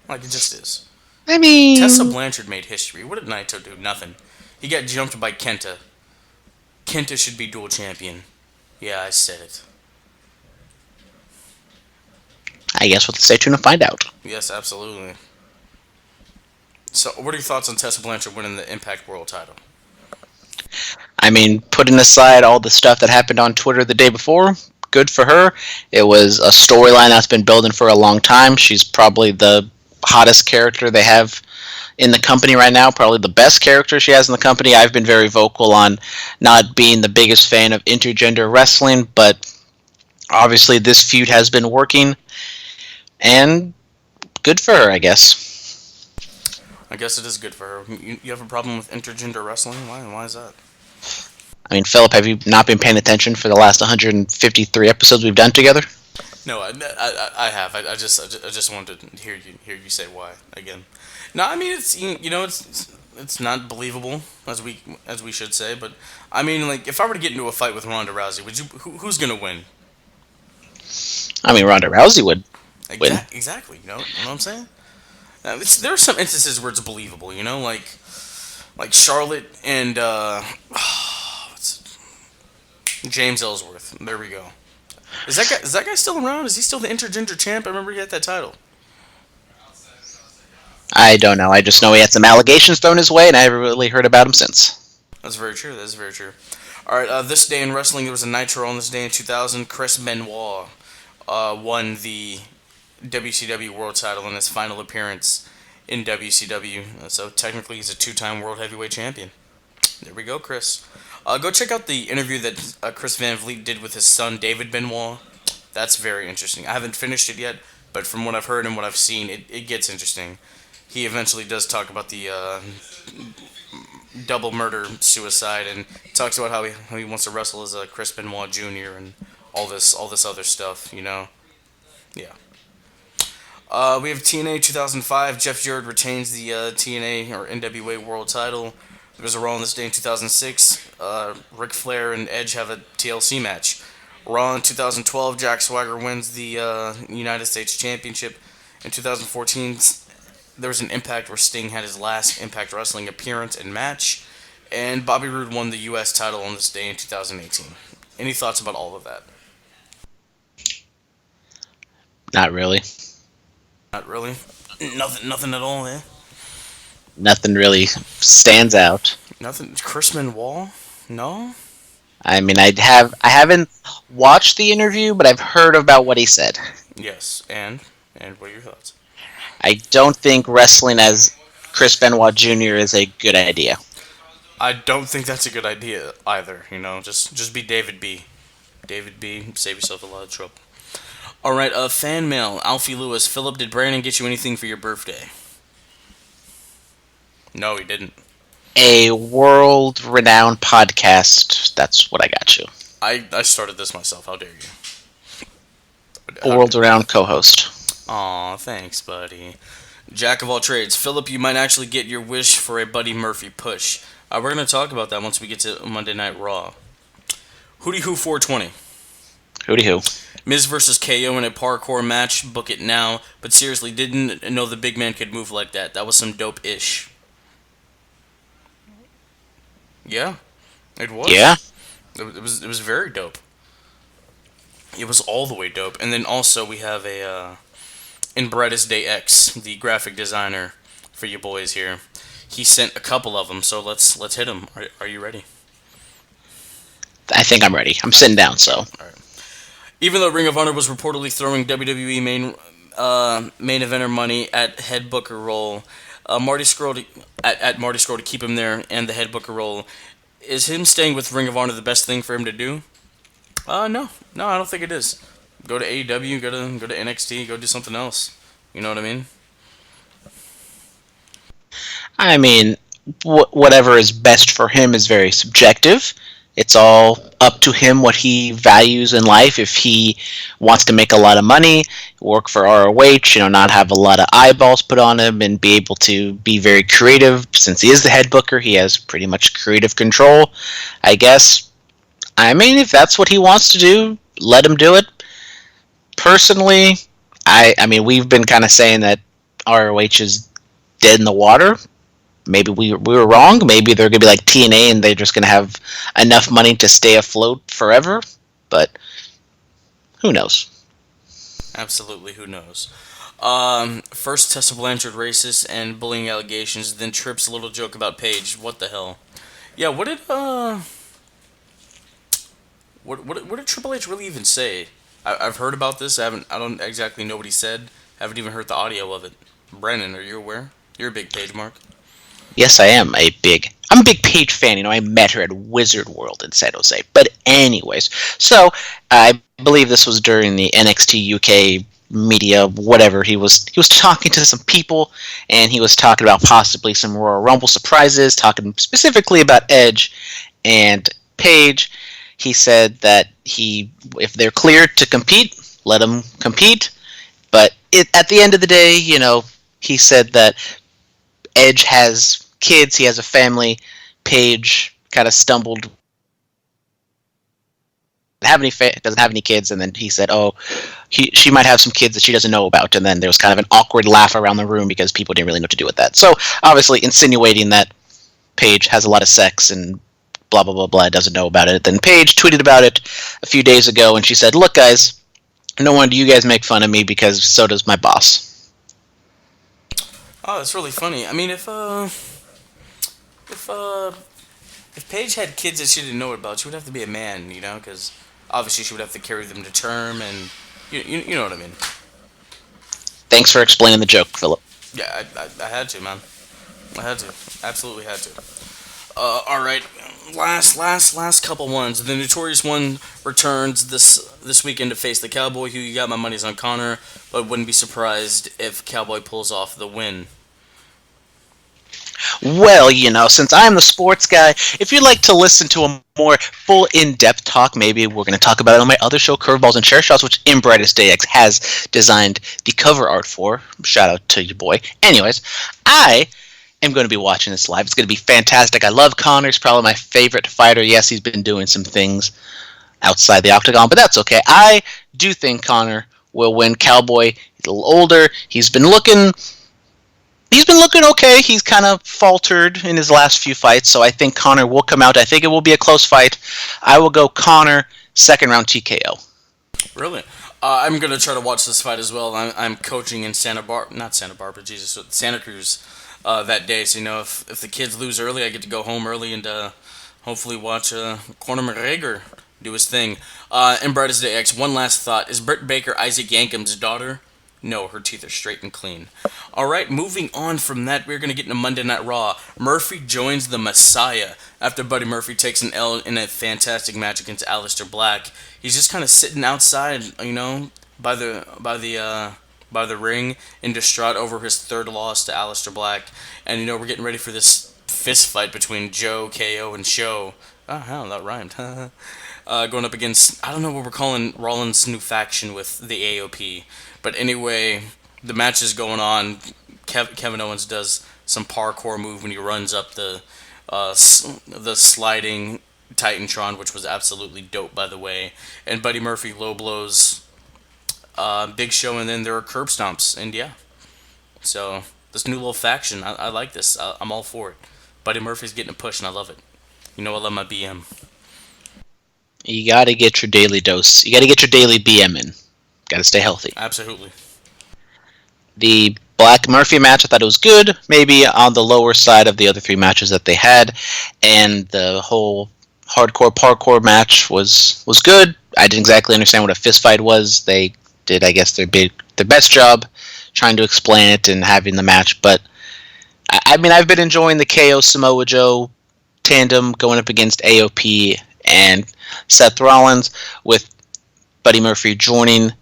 Like, it just is. I mean... Tessa Blanchard made history. What did Naito do? Nothing. He got jumped by Kenta. Kenta should be dual champion. Yeah, I said it. I guess we'll stay tuned to find out. Yes, absolutely. So, what are your thoughts on Tessa Blanchard winning the Impact World title? I mean, putting aside all the stuff that happened on Twitter the day before, good for her. It was a storyline that's been building for a long time. She's probably the hottest character they have in the company right now, probably the best character she has in the company. I've been very vocal on not being the biggest fan of intergender wrestling, but obviously this feud has been working, and good for her, I guess. I guess it is good for her. You have a problem with intergender wrestling? Why is that? I mean, Philip, have you not been paying attention for the last 153 episodes we've done together? No, I have. I just wanted to hear you say why again. No, I mean it's not believable as we should say, but I mean if I were to get into a fight with Ronda Rousey, who's gonna win? I mean, Ronda Rousey would win. Exactly. You know what I'm saying? Now, there are some instances where it's believable. Like Charlotte and James Ellsworth. There we go. Is that guy still around? Is he still the intergender champ? I remember he had that title. I don't know. I just know he had some allegations thrown his way, and I haven't really heard about him since. That's very true. That's very true. All right. This day in wrestling, there was a Nitro on this day in 2000. Chris Benoit won the WCW World Title in his final appearance in WCW. So technically, he's a two-time World Heavyweight Champion. There we go, Chris. Go check out the interview that Chris Van Vliet did with his son, David Benoit. That's very interesting. I haven't finished it yet, but from what I've heard and what I've seen, it gets interesting. He eventually does talk about the double murder suicide and talks about how he wants to wrestle as Chris Benoit Jr. and all this other stuff, Yeah. We have TNA 2005. Jeff Jarrett retains the TNA or NWA World Title. There was a Raw on this day in 2006. Ric Flair and Edge have a TLC match. Raw in 2012. Jack Swagger wins the United States Championship. In 2014, there was an Impact where Sting had his last Impact Wrestling appearance and match. And Bobby Roode won the U.S. title on this day in 2018. Any thoughts about all of that? Not really. Not really. Nothing at all, eh? Nothing really stands out. Nothing. Chris Benoit? No. I mean, I haven't watched the interview, but I've heard about what he said. Yes, and what are your thoughts? I don't think wrestling as Chris Benoit Jr. is a good idea. I don't think that's a good idea either. Just be David B. David B. Save yourself a lot of trouble. All right, fan mail. Alfie Lewis. Philip, did Brandon get you anything for your birthday? No, he didn't. A world-renowned podcast. That's what I got you. I started this myself. How dare you? A world-renowned co-host. Aw, thanks, buddy. Jack of all trades. Philip, you might actually get your wish for a Buddy Murphy push. We're going to talk about that once we get to Monday Night Raw. Hootie Who 420. Hootie Who. Miz versus KO in a parkour match. Book it now. But seriously, didn't know the big man could move like that. That was some dope-ish. Yeah, it was. Yeah. It was very dope. It was all the way dope. And then also we have a in Brightest Day X, the graphic designer for you boys here. He sent a couple of them, so let's hit them. Are you ready? I think I'm ready. I'm sitting down, so. Even though Ring of Honor was reportedly throwing WWE main eventer money at head booker role, Marty Scurll at Marty Scurll to keep him there and the head booker role, is him staying with Ring of Honor the best thing for him to do? No, I don't think it is. Go to AEW, go to NXT, go do something else. You know what I mean? I mean, whatever is best for him is very subjective. It's all up to him what he values in life. If he wants to make a lot of money, work for ROH, not have a lot of eyeballs put on him, and be able to be very creative, since he is the head booker, he has pretty much creative control, I guess. I mean, if that's what he wants to do, let him do it. Personally, I mean, we've been kind of saying that ROH is dead in the water. Maybe we were wrong. Maybe they're going to be like TNA and they're just going to have enough money to stay afloat forever. But who knows? Absolutely, who knows? First, Tessa Blanchard racist and bullying allegations. Then Tripp's little joke about Paige. What the hell? Yeah, what did what did Triple H really even say? I've heard about this. I don't exactly know what he said. Haven't even heard the audio of it. Brandon, are you aware? You're a big Paige mark. Yes, I'm a big Paige fan. I met her at Wizard World in San Jose. But anyways, so I believe this was during the NXT UK media, whatever. He was talking to some people, and he was talking about possibly some Royal Rumble surprises, talking specifically about Edge and Paige. He said that if they're cleared to compete, let them compete. But at the end of the day, he said that Edge has kids, he has a family. Paige kind of stumbled, doesn't have any kids, and then he said, she might have some kids that she doesn't know about, and then there was kind of an awkward laugh around the room because people didn't really know what to do with that. So obviously insinuating that Paige has a lot of sex and blah blah blah blah, doesn't know about it. Then Paige tweeted about it a few days ago, and she said, "Look, guys, no wonder you guys make fun of me because so does my boss." Oh, that's really funny. I mean, if Paige had kids that she didn't know about, she would have to be a man, because obviously she would have to carry them to term, and you know what I mean. Thanks for explaining the joke, Philip. Yeah, I had to, man. I had to, absolutely had to. All right, last couple ones. The Notorious One returns this weekend to face the Cowboy. Who you got? My money's on Connor, but wouldn't be surprised if Cowboy pulls off the win. Well, since I'm the sports guy, if you'd like to listen to a more full, in-depth talk, maybe we're going to talk about it on my other show, Curveballs and Chair Shots, which In Brightest Day X has designed the cover art for. Shout out to your boy. Anyways, I am going to be watching this live. It's going to be fantastic. I love Connor. He's probably my favorite fighter. Yes, he's been doing some things outside the octagon, but that's okay. I do think Connor will win. Cowboy, he's a little older. He's been looking okay. He's kind of faltered in his last few fights, so I think Connor will come out. I think it will be a close fight. I will go Connor, second round TKO. Really? I'm going to try to watch this fight as well. I'm coaching in Santa Cruz that day. So, if the kids lose early, I get to go home early and hopefully watch Conor McGregor do his thing. In Brightest Day X, one last thought. Is Britt Baker Isaac Yankem's daughter? No, her teeth are straight and clean. Alright, moving on from that, we're going to get into Monday Night Raw. Murphy joins the Messiah after Buddy Murphy takes an L in a fantastic match against Aleister Black. He's just kind of sitting outside, by the ring and distraught over his third loss to Aleister Black. And, we're getting ready for this fist fight between Joe, KO, and Show. Oh, hell, that rhymed. Going up against, I don't know what we're calling Rollins' new faction with the AOP. But anyway, the match is going on. Kevin Owens does some parkour move when he runs up the sliding Titantron, which was absolutely dope, by the way. And Buddy Murphy low blows Big Show, and then there are curb stomps. And yeah, so this new little faction, I like this. I'm all for it. Buddy Murphy's getting a push, and I love it. I love my BM. You got to get your daily dose. You got to get your daily BM in. Got to stay healthy. Absolutely. The Black Murphy match, I thought it was good. Maybe on the lower side of the other three matches that they had. And the whole hardcore parkour match was good. I didn't exactly understand what a fist fight was. They did, I guess, their best job trying to explain it and having the match. But I mean, I've been enjoying the KO Samoa Joe tandem going up against AOP and Seth Rollins, with Buddy Murphy joining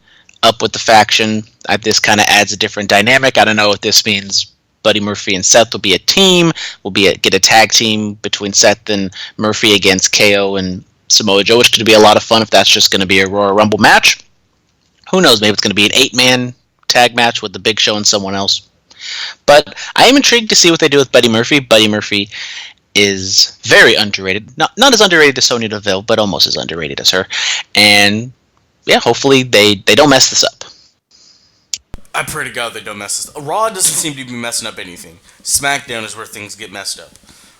up with the faction. This kind of adds a different dynamic. I don't know what this means. Buddy Murphy and Seth will be a team. Get a tag team between Seth and Murphy against KO and Samoa Joe, which could be a lot of fun if that's just going to be a Royal Rumble match. Who knows? Maybe it's going to be an 8-man tag match with the Big Show and someone else. But I am intrigued to see what they do with Buddy Murphy. Buddy Murphy is very underrated. Not as underrated as Sonya Deville, but almost as underrated as her. And yeah, hopefully they don't mess this up. I pray to God they don't mess this up. Raw doesn't seem to be messing up anything. SmackDown is where things get messed up.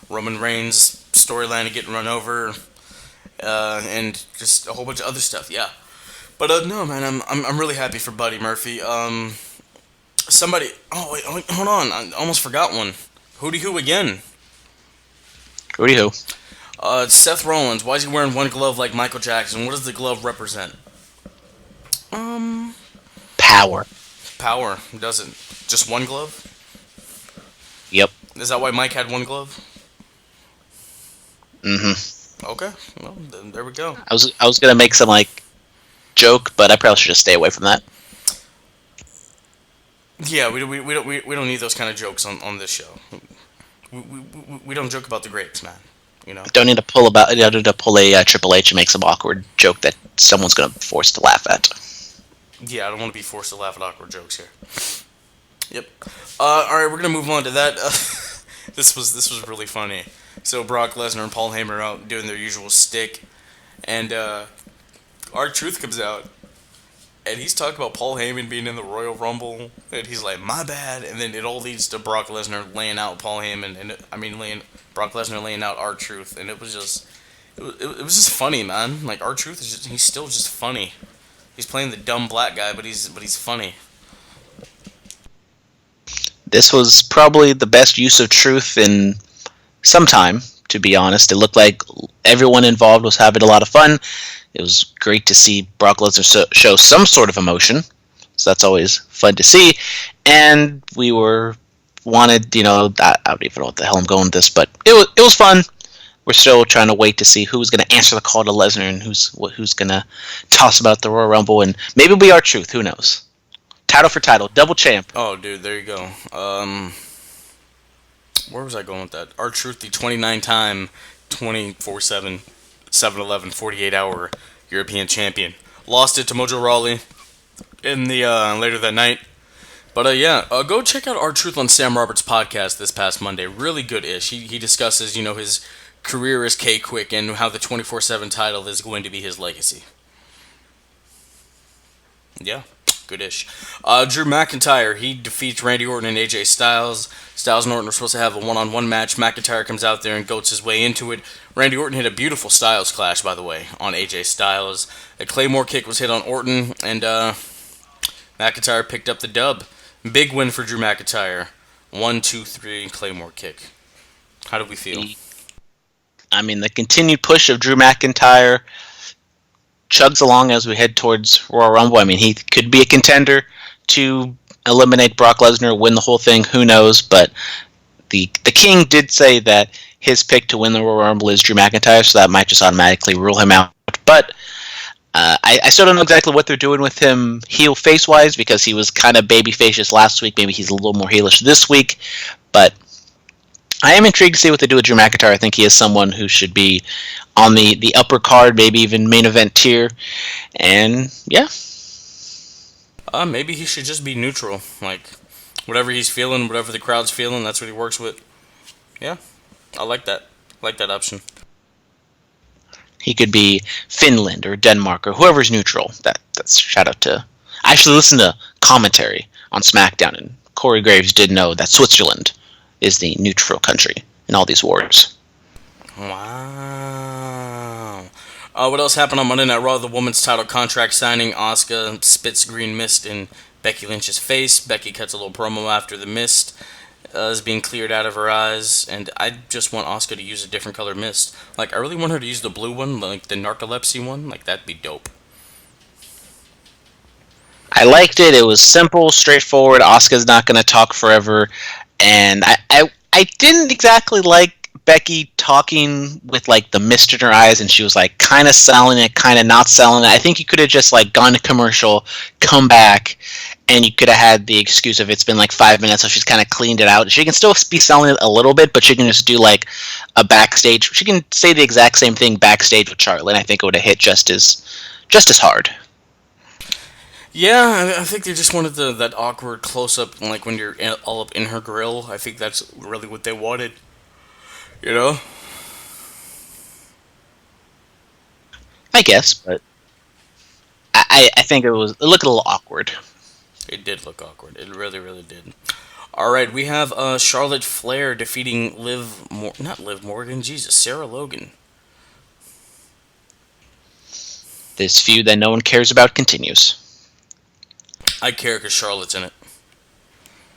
Roman Reigns' storyline of getting run over, and just a whole bunch of other stuff. Yeah, but no, man, I'm really happy for Buddy Murphy. Somebody. Oh wait, hold on. I almost forgot one. Hootie Who again? Hootie Who? Seth Rollins. Why is he wearing one glove like Michael Jackson? What does the glove represent? Power. Power. Doesn't. Just one glove? Yep. Is that why Mike had one glove? Mm-hmm. Okay. Well, then there we go. I was gonna make some joke, but I probably should just stay away from that. Yeah, we don't need those kind of jokes on this show. We don't joke about the greats, man. You know. Don't need to pull a Triple H and make some awkward joke that someone's gonna be forced to laugh at. Yeah, I don't want to be forced to laugh at awkward jokes here. Yep. All right, we're gonna move on to that. This was really funny. So Brock Lesnar and Paul Heyman are out doing their usual stick, and R-Truth comes out, and he's talking about Paul Heyman being in the Royal Rumble, and he's like, my bad, and then it all leads to Brock Lesnar laying out Paul Heyman, and Brock Lesnar laying out R-Truth, and it was just just funny, man. Like R-Truth he's still just funny. He's playing the dumb black guy, but he's funny. This was probably the best use of truth in some time, to be honest. It looked like everyone involved was having a lot of fun. It was great to see Brock Lesnar show some sort of emotion, so that's always fun to see. And we wanted, I don't even know what the hell I'm going with this, but it was fun. We're still trying to wait to see who's going to answer the call to Lesnar and who's going to toss about the Royal Rumble, and maybe it'll be R-Truth. Who knows? Title for title, double champ. Oh, dude, there you go. Where was I going with that? R-Truth, the 29-time, 24/7, 7-Eleven, 48-hour European champion, lost it to Mojo Rawley in the later that night. But go check out R-Truth on Sam Roberts' podcast this past Monday. Really good-ish. He discusses, his career as K-Quick and how the 24/7 title is going to be his legacy. Yeah, good-ish. Drew McIntyre, he defeats Randy Orton and AJ Styles. Styles and Orton are supposed to have a one-on-one match. McIntyre comes out there and goats his way into it. Randy Orton hit a beautiful Styles clash, by the way, on AJ Styles. A Claymore kick was hit on Orton, and McIntyre picked up the dub. Big win for Drew McIntyre. 1, 2, 3, Claymore kick. How do we feel? I mean, the continued push of Drew McIntyre chugs along as we head towards Royal Rumble. I mean, he could be a contender to eliminate Brock Lesnar, win the whole thing. Who knows? But the King did say that his pick to win the Royal Rumble is Drew McIntyre, so that might just automatically rule him out. But I still don't know exactly what they're doing with him heel face wise, because he was kind of baby facious last week. Maybe he's a little more heelish this week. But I am intrigued to see what they do with Drew McIntyre. I think he is someone who should be on the upper card, maybe even main event tier. And yeah. Maybe he should just be neutral. Like, whatever he's feeling, whatever the crowd's feeling, that's what he works with. Yeah, I like that. I like that option. He could be Finland or Denmark or whoever's neutral. That's shout out to. I actually listened to commentary on SmackDown, and Corey Graves did know that Switzerland is the neutral country in all these wars. Wow. What else happened on Monday Night Raw? The women's title contract signing. Asuka spits green mist in Becky Lynch's face. Becky cuts a little promo after the mist. is being cleared out of her eyes, and I just want Asuka to use a different color mist. Like, I really want her to use the blue one, like the narcolepsy one. Like, that'd be dope. I liked it. It was simple, straightforward. Asuka's not going to talk forever, and I didn't exactly like Becky talking with like the mist in her eyes, and she was like kind of selling it, kind of not selling it. I think you could have just like gone to commercial, come back, and you could have had the excuse of it's been like 5 minutes, so she's kind of cleaned it out. She can still be selling it a little bit, but she can just do like a backstage. She can say the exact same thing backstage with Charlotte, and I think it would have hit just as hard. Yeah, I think they just wanted that awkward close up, like when you're all up in her grill. I think that's really what they wanted. You know? I guess, but I think it looked a little awkward. It did look awkward. It really, really did. All right, we have Charlotte Flair defeating not Liv Morgan, Jesus, Sarah Logan. This feud that no one cares about continues. I care because Charlotte's in it.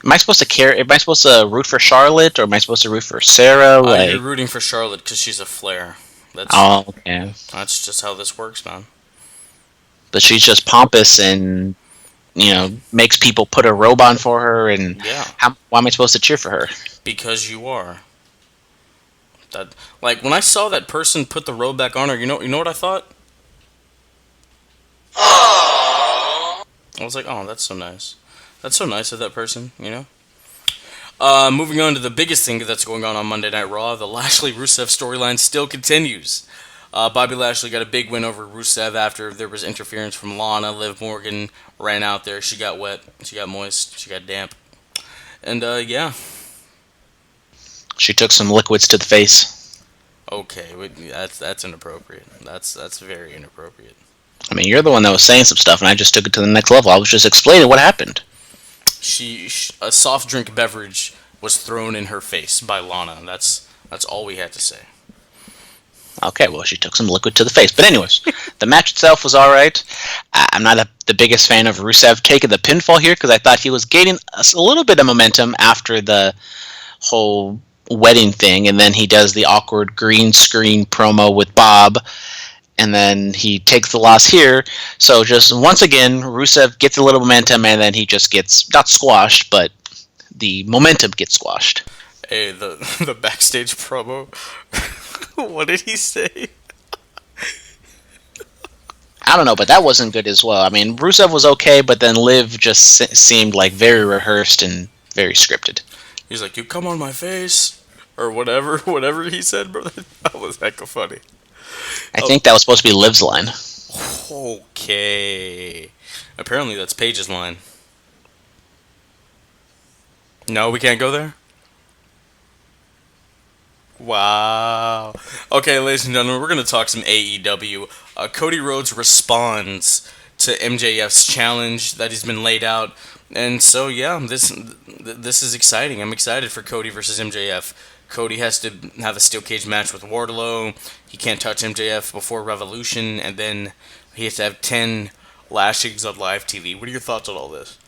Am I supposed to care? Am I supposed to root for Charlotte, or am I supposed to root for Sarah? You're rooting for Charlotte because she's a Flair. Okay. That's just how this works, man. But she's just pompous and, makes people put a robe on for her, and why am I supposed to cheer for her? Because you are. Like, when I saw that person put the robe back on her, you know what I thought? I was like, oh, that's so nice. That's so nice of that person, Moving on to the biggest thing that's going on Monday Night Raw, the Lashley-Rusev storyline still continues. Bobby Lashley got a big win over Rusev after there was interference from Lana. Liv Morgan ran out there. She got wet. She got moist. She got damp. And, yeah. She took some liquids to the face. Okay, that's inappropriate. That's very inappropriate. I mean, you're the one that was saying some stuff, and I just took it to the next level. I was just explaining what happened. A soft drink beverage was thrown in her face by Lana. That's all we had to say. Okay, well, she took some liquid to the face. But anyways, the match itself was all right. I'm not the biggest fan of Rusev taking the pinfall here because I thought he was gaining a little bit of momentum after the whole wedding thing, and then he does the awkward green screen promo with Bob, and then he takes the loss here. So just once again, Rusev gets a little momentum, and then he just gets not squashed, but the momentum gets squashed. Hey, the backstage promo. What did he say? I don't know, but that wasn't good as well. I mean, Rusev was okay, but then Liv just seemed like very rehearsed and very scripted. He's like, "You come on my face," or whatever he said, bro. That was hecka funny. I think that was supposed to be Liv's line. Okay. Apparently that's Paige's line. No, we can't go there? Wow. Okay, ladies and gentlemen, we're going to talk some AEW. Cody Rhodes responds to MJF's challenge that has been laid out. And so, yeah, this is exciting. I'm excited for Cody versus MJF. Cody has to have a steel cage match with Wardlow. He can't touch MJF before Revolution. And then he has to have 10 lashings on live TV. What are your thoughts on all this?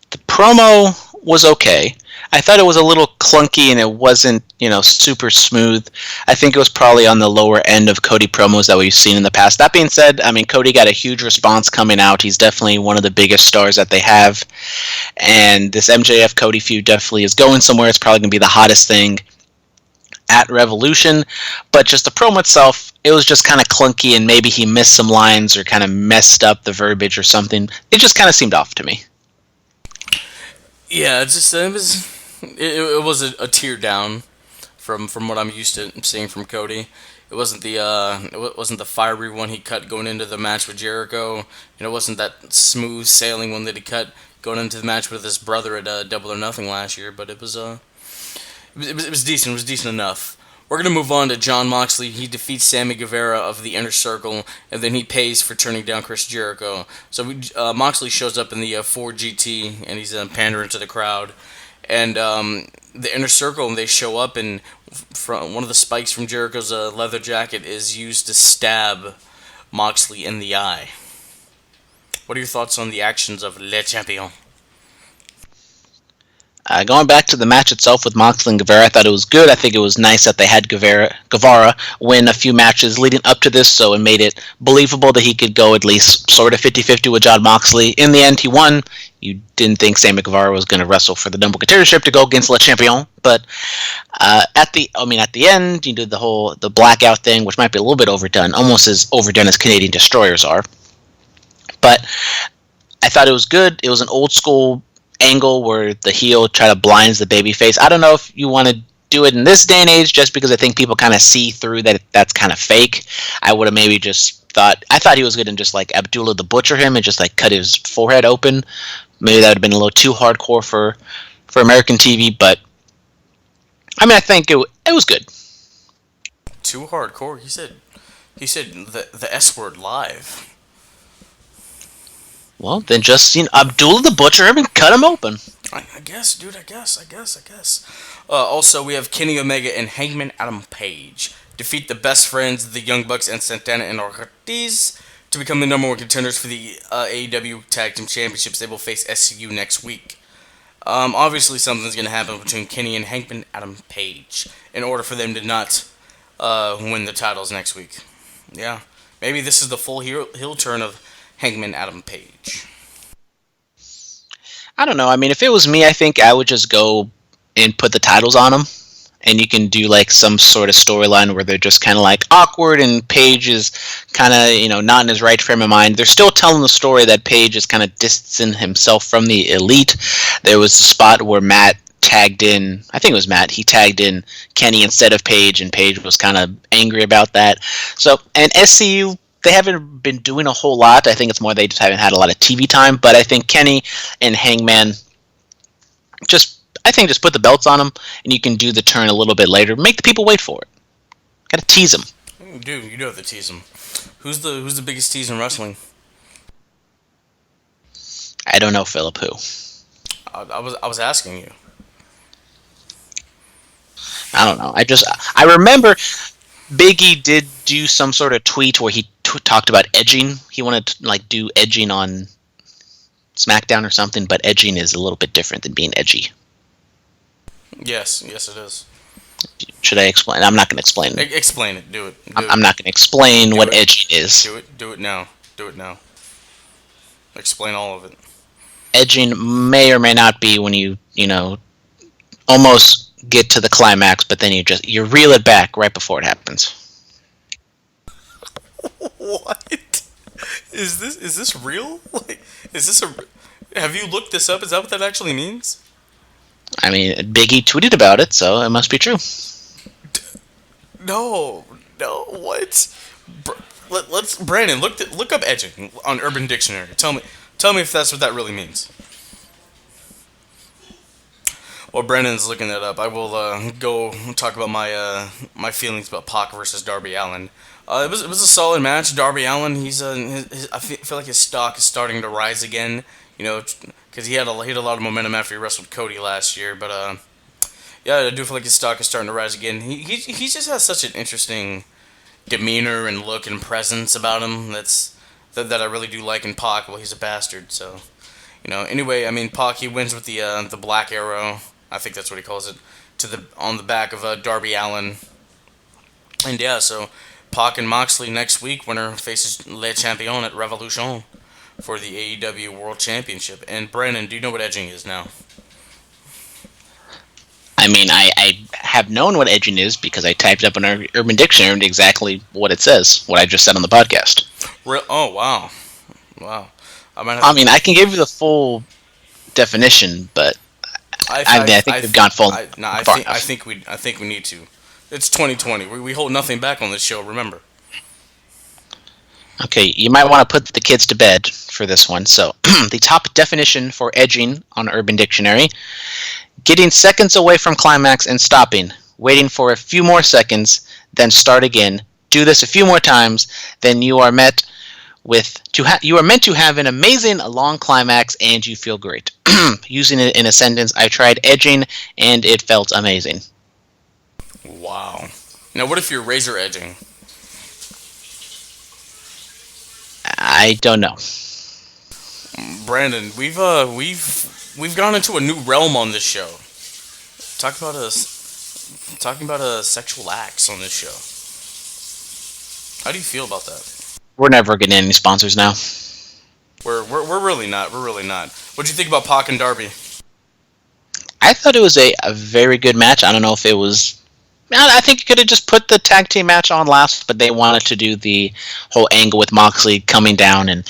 The promo was okay. I thought it was a little clunky and it wasn't, super smooth. I think it was probably on the lower end of Cody promos that we've seen in the past. That being said, I mean, Cody got a huge response coming out. He's definitely one of the biggest stars that they have. And this MJF Cody feud definitely is going somewhere. It's probably going to be the hottest thing at Revolution. But just the promo itself, it was just kind of clunky, and maybe he missed some lines or kind of messed up the verbiage or something. It just kind of seemed off to me. Yeah, it was a tear down from what I'm used to seeing from Cody. It wasn't the fiery one he cut going into the match with Jericho. It wasn't that smooth sailing one that he cut going into the match with his brother at Double or Nothing last year. But it was decent. It was decent enough. We're going to move on to Jon Moxley. He defeats Sammy Guevara of the Inner Circle, and then he pays for turning down Chris Jericho. So Moxley shows up in the Ford GT, and he's pandering to the crowd. And the Inner Circle, and they show up, and one of the spikes from Jericho's leather jacket is used to stab Moxley in the eye. What are your thoughts on the actions of Le Champion? Going back to the match itself with Moxley and Guevara, I thought it was good. I think it was nice that they had Guevara win a few matches leading up to this, so it made it believable that he could go at least sort of 50-50 with Jon Moxley. In the end, he won. You didn't think Sammy Guevara was going to wrestle for the number contendership to go against Le Champion, but at the end, you did the blackout thing, which might be a little bit overdone, almost as overdone as Canadian Destroyers are. But I thought it was good. It was an old school angle where the heel try to blinds the babyface. I don't know if you want to do it in this day and age, just because I think people kind of see through that that's kind of fake. I would have maybe just thought he was going to just like Abdullah the Butcher him and just like cut his forehead open. Maybe that would have been a little too hardcore for American TV, but I mean, I think it was good. Too hardcore. He said the S word live. Well, then just Abdullah the Butcher him and cut him open. I guess, dude. I guess. Also, we have Kenny Omega and Hangman Adam Page defeat the Best Friends, the Young Bucks, and Santana and Ortiz to become the number one contenders for the AEW Tag Team Championships. They will face SCU next week. Obviously, something's going to happen between Kenny and Hangman Adam Page in order for them to not win the titles next week. Yeah, maybe this is the full heel turn of Hangman Adam Page. I don't know. I mean, if it was me, I think I would just go and put the titles on them. And you can do like some sort of storyline where they're just kind of like awkward and Page is kind of, not in his right frame of mind. They're still telling the story that Page is kind of distancing himself from the Elite. There was a spot where Matt tagged in, I think it was Matt, he tagged in Kenny instead of Page, and Page was kind of angry about that. So, and SCU, they haven't been doing a whole lot. I think it's more they just haven't had a lot of TV time. But I think Kenny and Hangman just put the belts on them, and you can do the turn a little bit later. Make the people wait for it. Gotta tease them. Dude, you do have to tease them. Who's the biggest tease in wrestling? I don't know, Phillip. Who? I was asking you. I don't know. I remember Big E did do some sort of tweet where he talked about edging. He wanted to like do edging on SmackDown or something, but edging is a little bit different than being edgy. Yes, it is. Should I explain? I'm not going to explain. Explain it. Do it. I'm not going to explain what edging is. Do it now. Explain all of it. Edging may or may not be when you almost get to the climax, but then you reel it back right before it happens. What? Is this real? Like, have you looked this up? Is that what that actually means? I mean, Big E tweeted about it, so it must be true. No, what? Let's Brandon look up edging on Urban Dictionary. Tell me if that's what that really means. While Brandon's looking that up, I will go talk about my feelings about Pac versus Darby Allin. It was a solid match. Darby Allin, I feel like his stock is starting to rise again. Because he had a lot of momentum after he wrestled Cody last year. But yeah, I do feel like his stock is starting to rise again. He just has such an interesting demeanor and look and presence about him that I really do like in Pac. Well, he's a bastard, so Anyway, I mean, Pac, he wins with the Black Arrow. I think that's what he calls it, on the back of Darby Allin. And yeah, so Pac and Moxley next week. Winner faces Le Champion at Revolution for the AEW World Championship. And Brandon, do you know what edging is now? I mean, I have known what edging is because I typed up in Urban Dictionary exactly what it says, what I just said on the podcast. Oh, wow. I mean, I can give you the full definition, but I think we've gone far enough. I think we need to. It's 2020. We hold nothing back on this show, remember. Okay, you might want to put the kids to bed for this one. So, the top definition for edging on Urban Dictionary: getting seconds away from climax and stopping, waiting for a few more seconds, then start again. Do this a few more times, then you are meant to have an amazing long climax and you feel great. Using it in a sentence, I tried edging and it felt amazing. Wow. Now, what if you're razor edging? I don't know. Brandon, we've gone into a new realm on this show. Talking about sexual acts on this show. How do you feel about that? We're never getting any sponsors now. We're really not. We're really not. What'd you think about Pac and Darby? I thought it was a very good match. I don't know if it was... I think you could have just put the tag team match on last, but they wanted to do the whole angle with Moxley coming down and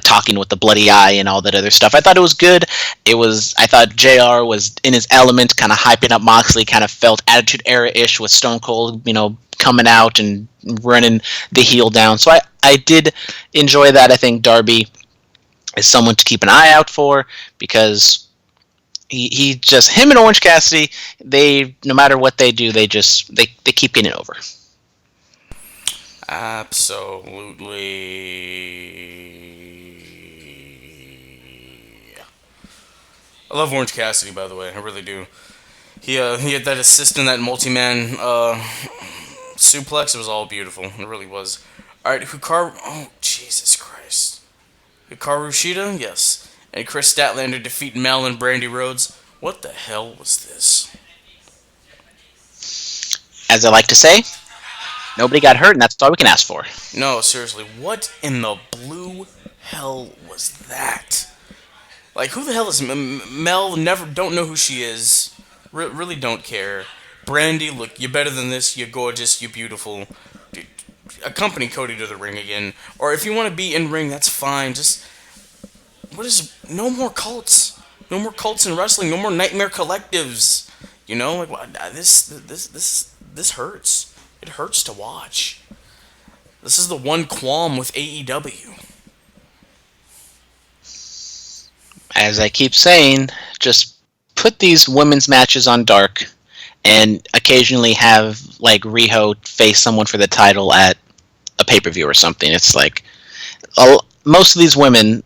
talking with the bloody eye and all that other stuff. I thought it was good. I thought JR was in his element, kind of hyping up Moxley, kind of felt Attitude Era-ish with Stone Cold, coming out and running the heel down. So I did enjoy that. I think Darby is someone to keep an eye out for because... He just him and Orange Cassidy. They no matter what they do, they keep getting over. Absolutely. I love Orange Cassidy, by the way. I really do. He had that assist in that multi-man suplex. It was all beautiful. It really was. All right, Hikaru. Oh Jesus Christ. Hikaru Shida, yes. And Chris Statlander defeat Mel and Brandy Rhodes. What the hell was this? As I like to say, nobody got hurt, and that's all we can ask for. No, seriously, what in the blue hell was that? Like, who the hell is Mel? Don't know who she is. Really don't care. Brandy, look, you're better than this. You're gorgeous. You're beautiful. Dude, accompany Cody to the ring again. Or if you want to be in ring, that's fine. Just... no more cults. No more cults in wrestling. No more nightmare collectives. This hurts. It hurts to watch. This is the one qualm with AEW. As I keep saying, just put these women's matches on Dark and occasionally have like Riho face someone for the title at a pay-per-view or something. It's like most of these women,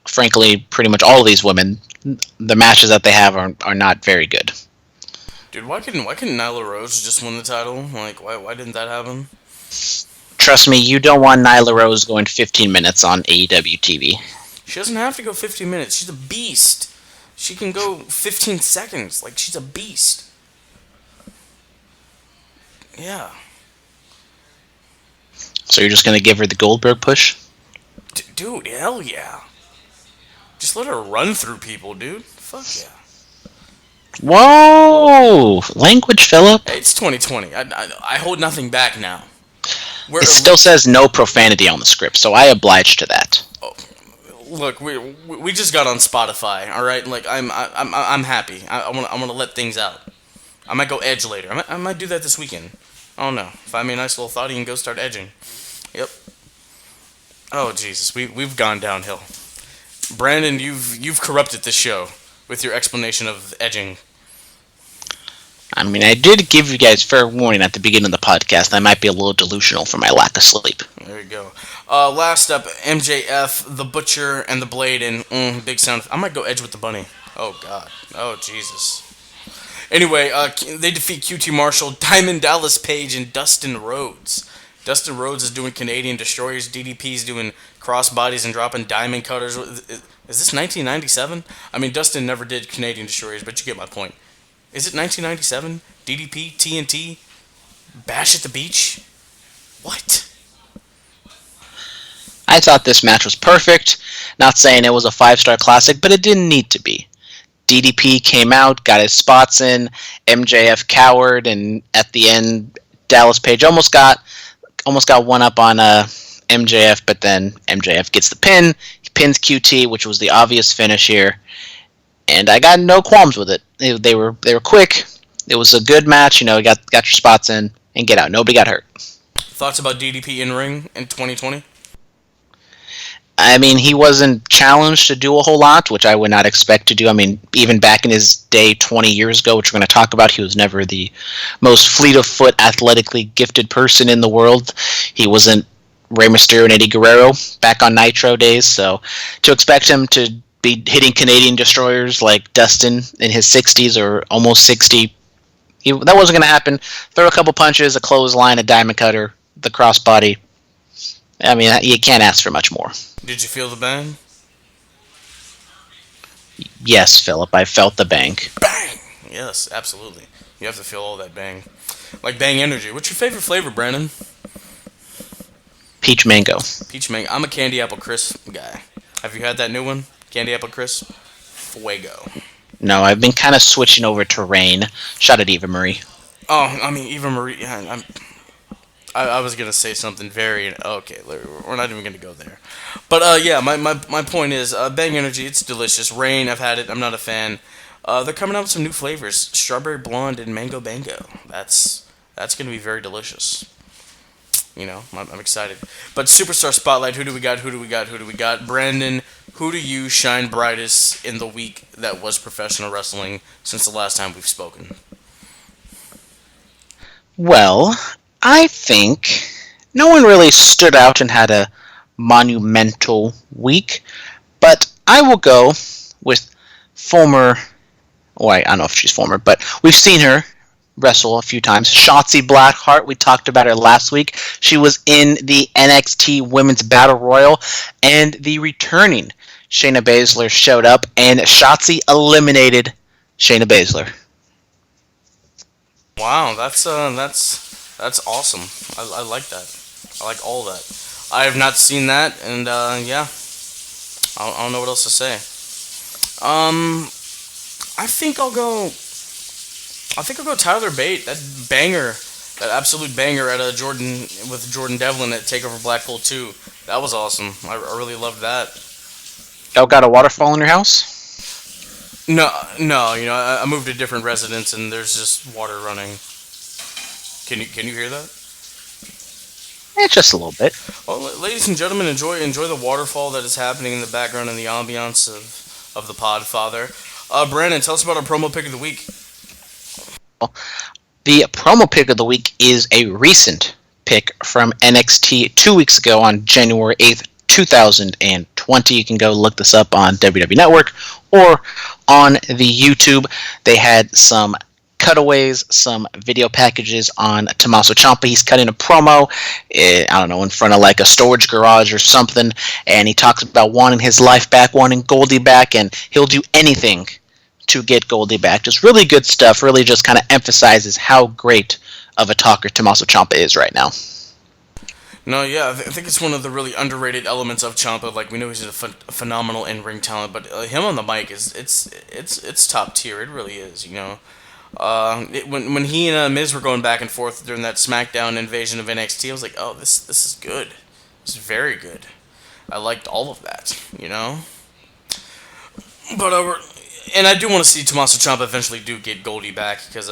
frankly, pretty much all of these women, the matches that they have are not very good. Dude, why couldn't Nyla Rose just win the title? Like, why didn't that happen? Trust me, you don't want Nyla Rose going 15 minutes on AEW TV. She doesn't have to go 15 minutes. She's a beast. She can go 15 seconds. Like, she's a beast. Yeah. So you're just going to give her the Goldberg push? Dude, hell yeah. Just let her run through people, dude. Fuck yeah. Whoa! Language, Phillip. Hey, it's 2020. I hold nothing back now. It still says no profanity on the script, so I oblige to that. Oh, look, we just got on Spotify, all right? Like I'm happy. I want to let things out. I might go edge later. I might do that this weekend. I don't know. Find me a nice little thought and go start edging. Yep. Oh Jesus, we've gone downhill. Brandon, you've corrupted this show with your explanation of edging. I mean, I did give you guys fair warning at the beginning of the podcast. I might be a little delusional for my lack of sleep. There you go. Last up, MJF, the Butcher, and the Blade, and big sound. I might go edge with the Bunny. Oh God. Oh Jesus. Anyway, they defeat QT Marshall, Diamond Dallas Page, and Dustin Rhodes. Dustin Rhodes is doing Canadian Destroyers. DDP's doing crossbodies and dropping diamond cutters. Is this 1997? I mean, Dustin never did Canadian Destroyers, but you get my point. Is it 1997? DDP, TNT, Bash at the Beach? What? I thought this match was perfect. Not saying it was a 5-star classic, but it didn't need to be. DDP came out, got his spots in, MJF cowered, and at the end, Dallas Page almost got one up on MJF, but then MJF gets the pin. He pins QT, which was the obvious finish here, and I got no qualms with it. They were quick. It was a good match. Got your spots in and get out. Nobody got hurt. Thoughts about DDP in ring in 2020? I mean, he wasn't challenged to do a whole lot, which I would not expect to do. I mean, even back in his day 20 years ago, which we're going to talk about, he was never the most fleet of foot, athletically gifted person in the world. He wasn't Rey Mysterio and Eddie Guerrero back on Nitro days, so to expect him to be hitting Canadian Destroyers like Dustin in his 60s or almost 60, that wasn't going to happen. Throw a couple punches, a clothesline, a diamond cutter, the crossbody. I mean, you can't ask for much more. Did you feel the bang? Yes, Philip, I felt the bang. Bang! Yes, absolutely. You have to feel all that bang. Like bang energy. What's your favorite flavor, Brandon? Peach mango. Peach mango. I'm a candy apple crisp guy. Have you had that new one? Candy apple crisp? Fuego. No, I've been kind of switching over to rain. Shout out Eva Marie. Oh, I mean, Eva Marie. I was gonna say something very okay. We're not even gonna go there. But yeah, my point is, Bang Energy. It's delicious. Rain. I've had it. I'm not a fan. They're coming out with some new flavors: strawberry blonde and mango bango. That's gonna be very delicious. You know, I'm excited. But Superstar Spotlight. Who do we got? Who do we got? Who do we got? Brandon. Who do you shine brightest in the week that was professional wrestling since the last time we've spoken? Well, I think no one really stood out and had a monumental week, but I will go with former, well, I don't know if she's former, but we've seen her wrestle a few times. Shotzi Blackheart, we talked about her last week. She was in the NXT Women's Battle Royal, and the returning Shayna Baszler showed up, and Shotzi eliminated Shayna Baszler. Wow, that's awesome. I like that. I like all that. I have not seen that, and yeah, I don't know what else to say. I think I'll go. Tyler Bate. That banger, that absolute banger at Jordan with Jordan Devlin at Takeover Blackpool 2. That was awesome. I really loved that. Y'all got a waterfall in your house? No. You know, I moved to different residence, and there's just water running. Can you hear that? Just a little bit. Well, ladies and gentlemen, enjoy the waterfall that is happening in the background and the ambiance of the Podfather. Brandon, tell us about our promo pick of the week. The promo pick of the week is a recent pick from NXT 2 weeks ago on January 8th, 2020. You can go look this up on WWE Network or on the YouTube. They had some cutaways, some video packages on Tommaso Ciampa. He's cutting a promo, I don't know, in front of like a storage garage or something, and he talks about wanting his life back, wanting Goldie back, and he'll do anything to get Goldie back. Just really good stuff. Really just kind of emphasizes how great of a talker Tommaso Ciampa is right now. No, yeah, I think it's one of the really underrated elements of Ciampa. Like, we know he's a phenomenal in-ring talent, but him on the mic it's top tier. It really is, you know. When he and Miz were going back and forth during that SmackDown invasion of NXT, I was like, oh, this is good. It's very good. I liked all of that, you know. But and I do want to see Tommaso Ciampa eventually do get Goldie back, because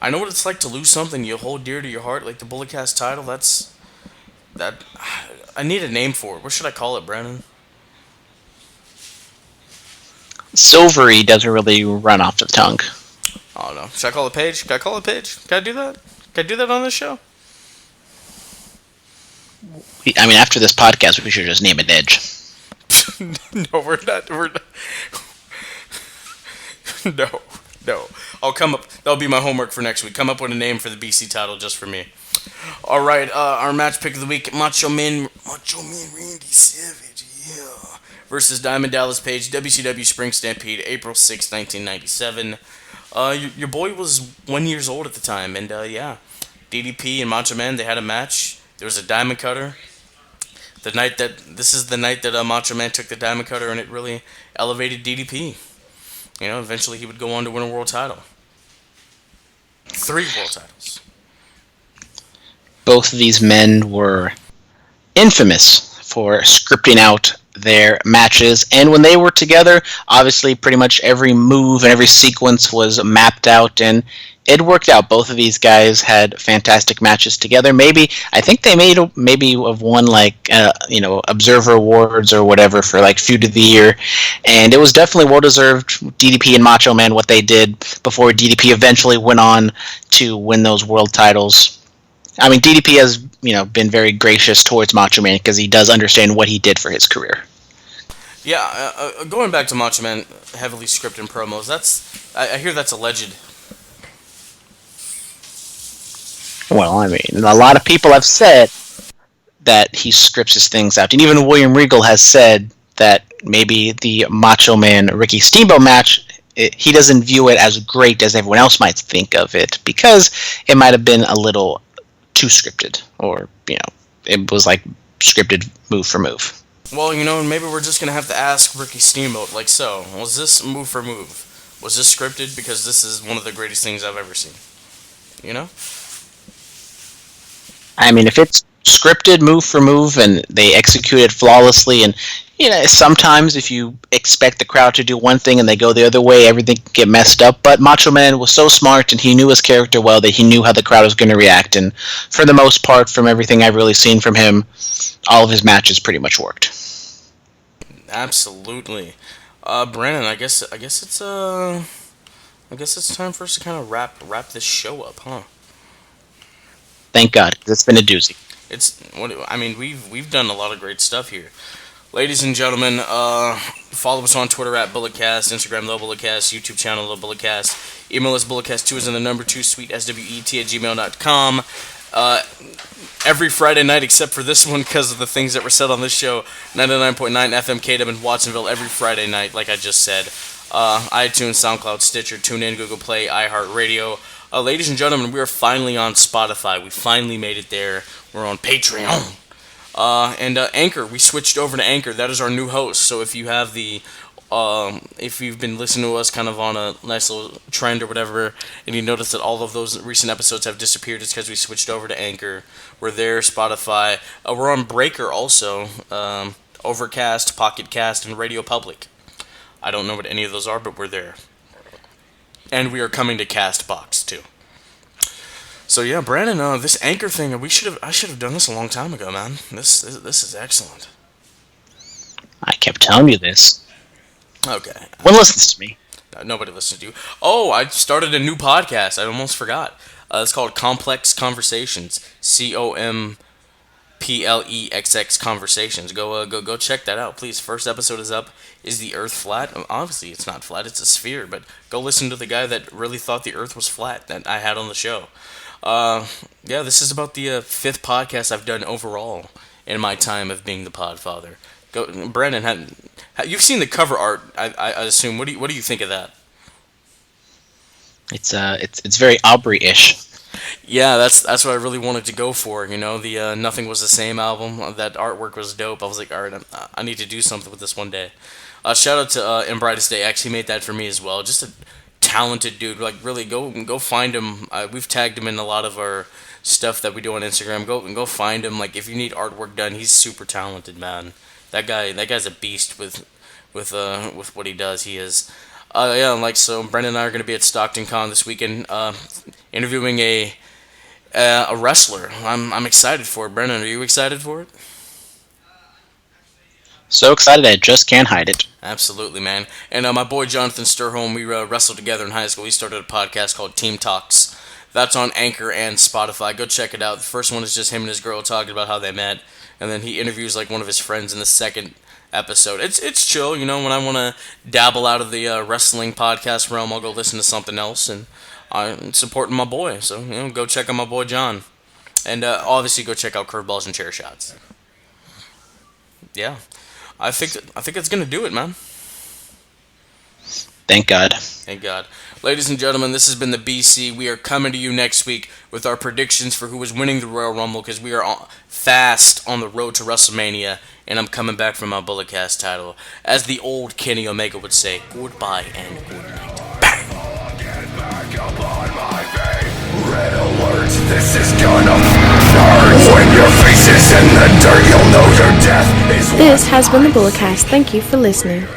I know what it's like to lose something you hold dear to your heart, like the Bullet Cast title. That I need a name for it. What should I call it, Brandon? Silvery doesn't really run off the tongue. I don't know. Should I call it Paige? Can I call it Paige? Can I do that? Can I do that on this show? I mean, after this podcast, we should just name it Edge. No, we're not. No. I'll come up. That'll be my homework for next week. Come up with a name for the BC title just for me. All right. Our match pick of the week: Macho Man Randy Savage, yeah, versus Diamond Dallas Page. WCW Spring Stampede, April 6, 1997. Your boy was 1 year old at the time, and yeah, DDP and Macho Man, they had a match. There was a diamond cutter. This is the night that Macho Man took the diamond cutter, and it really elevated DDP. You know, eventually he would go on to win a world title. 3 world titles. Both of these men were infamous for scripting out their matches, and when they were together, obviously pretty much every move and every sequence was mapped out, and it worked out. Both of these guys had fantastic matches together. I think they maybe have won like Observer Awards or whatever for like Feud of the Year, and it was definitely well deserved. DDP and Macho Man, what they did before DDP eventually went on to win those world titles. I mean, DDP has been very gracious towards Macho Man because he does understand what he did for his career. Yeah, going back to Macho Man heavily scripted promos, I hear that's alleged. Well, I mean, a lot of people have said that he scripts his things out, and even William Regal has said that maybe the Macho Man Ricky Steamboat match, he doesn't view it as great as everyone else might think of it, because it might have been a little too scripted, or it was like scripted move for move. Well, maybe we're just gonna have to ask Ricky Steamboat. Like, so was this move for move? Was this scripted? Because this is one of the greatest things I've ever seen. I mean, if it's scripted move for move and they execute it flawlessly, and sometimes if you expect the crowd to do one thing and they go the other way, everything can get messed up. But Macho Man was so smart and he knew his character well that he knew how the crowd was going to react. And for the most part, from everything I've really seen from him, all of his matches pretty much worked. Absolutely, Brandon. I guess it's time for us to kind of wrap this show up, huh? Thank God, 'cause it's been a doozy. We've done a lot of great stuff here. Ladies and gentlemen, follow us on Twitter at BulletCast, Instagram The BulletCast, YouTube channel The BulletCast, email us BulletCast2 is in the number 2 sweet swet@gmail.com. Every Friday night except for this one because of the things that were said on this show, 99.9 FM KW in Watsonville every Friday night, like I just said. iTunes, SoundCloud, Stitcher, TuneIn, Google Play, iHeartRadio. Ladies and gentlemen, we are finally on Spotify. We finally made it there. We're on Patreon. And Anchor, we switched over to Anchor. That is our new host. So if you have if you've been listening to us kind of on a nice little trend or whatever, and you notice that all of those recent episodes have disappeared, it's because we switched over to Anchor. We're there, Spotify. We're on Breaker also, Overcast, Pocket Cast, and Radio Public. I don't know what any of those are, but we're there. And we are coming to Castbox too. So yeah, Brandon, this Anchor thing, I should have done this a long time ago, man. This is excellent. I kept telling you this. Okay. One listens to me. Nobody listens to you. Oh, I started a new podcast. I almost forgot. It's called Complex Conversations. COMPLEXX Conversations. Go check that out, please. First episode is up. Is the Earth flat? Obviously, it's not flat. It's a sphere. But go listen to the guy that really thought the Earth was flat that I had on the show. This is about the 5th podcast I've done overall in my time of being the Podfather. Brandon, you've seen the cover art, I assume. What do you think of that? It's very Aubrey-ish. Yeah, that's what I really wanted to go for. The Nothing Was the Same album. That artwork was dope. I was like, all right, I need to do something with this one day. Shout out to In Brightest Day. Actually made that for me as well. Just a talented dude. Like, really, go find him. We've tagged him in a lot of our stuff that we do on Instagram. Go find him. Like, if you need artwork done, he's super talented, man. That guy's a beast with what he does. He is. So Brendan and I are going to be at Stockton Con this weekend, interviewing a wrestler. I'm excited for it. Brendan, are you excited for it? So excited I just can't hide it. Absolutely, man. And my boy Jonathan Sturholm, we wrestled together in high school. He started a podcast called Team Talks. That's on Anchor and Spotify. Go check it out. The first one is just him and his girl talking about how they met, and then he interviews like one of his friends in the second episode. It's chill, when I want to dabble out of the wrestling podcast realm, I'll go listen to something else, and I'm supporting my boy. So go check out my boy John, and obviously go check out Curveballs and Chair Shots. Yeah, I think that's gonna do it, man. Thank God. Thank God. Ladies and gentlemen, this has been the BC. We are coming to you next week with our predictions for who is winning the Royal Rumble, because we are fast on the road to WrestleMania, and I'm coming back for my BulletCast title. As the old Kenny Omega would say, goodbye and good night. Bang! Red alert, this is gonna burn. When your face is in the dirt, you'll know your death is. This has been the BulletCast. Thank you for listening.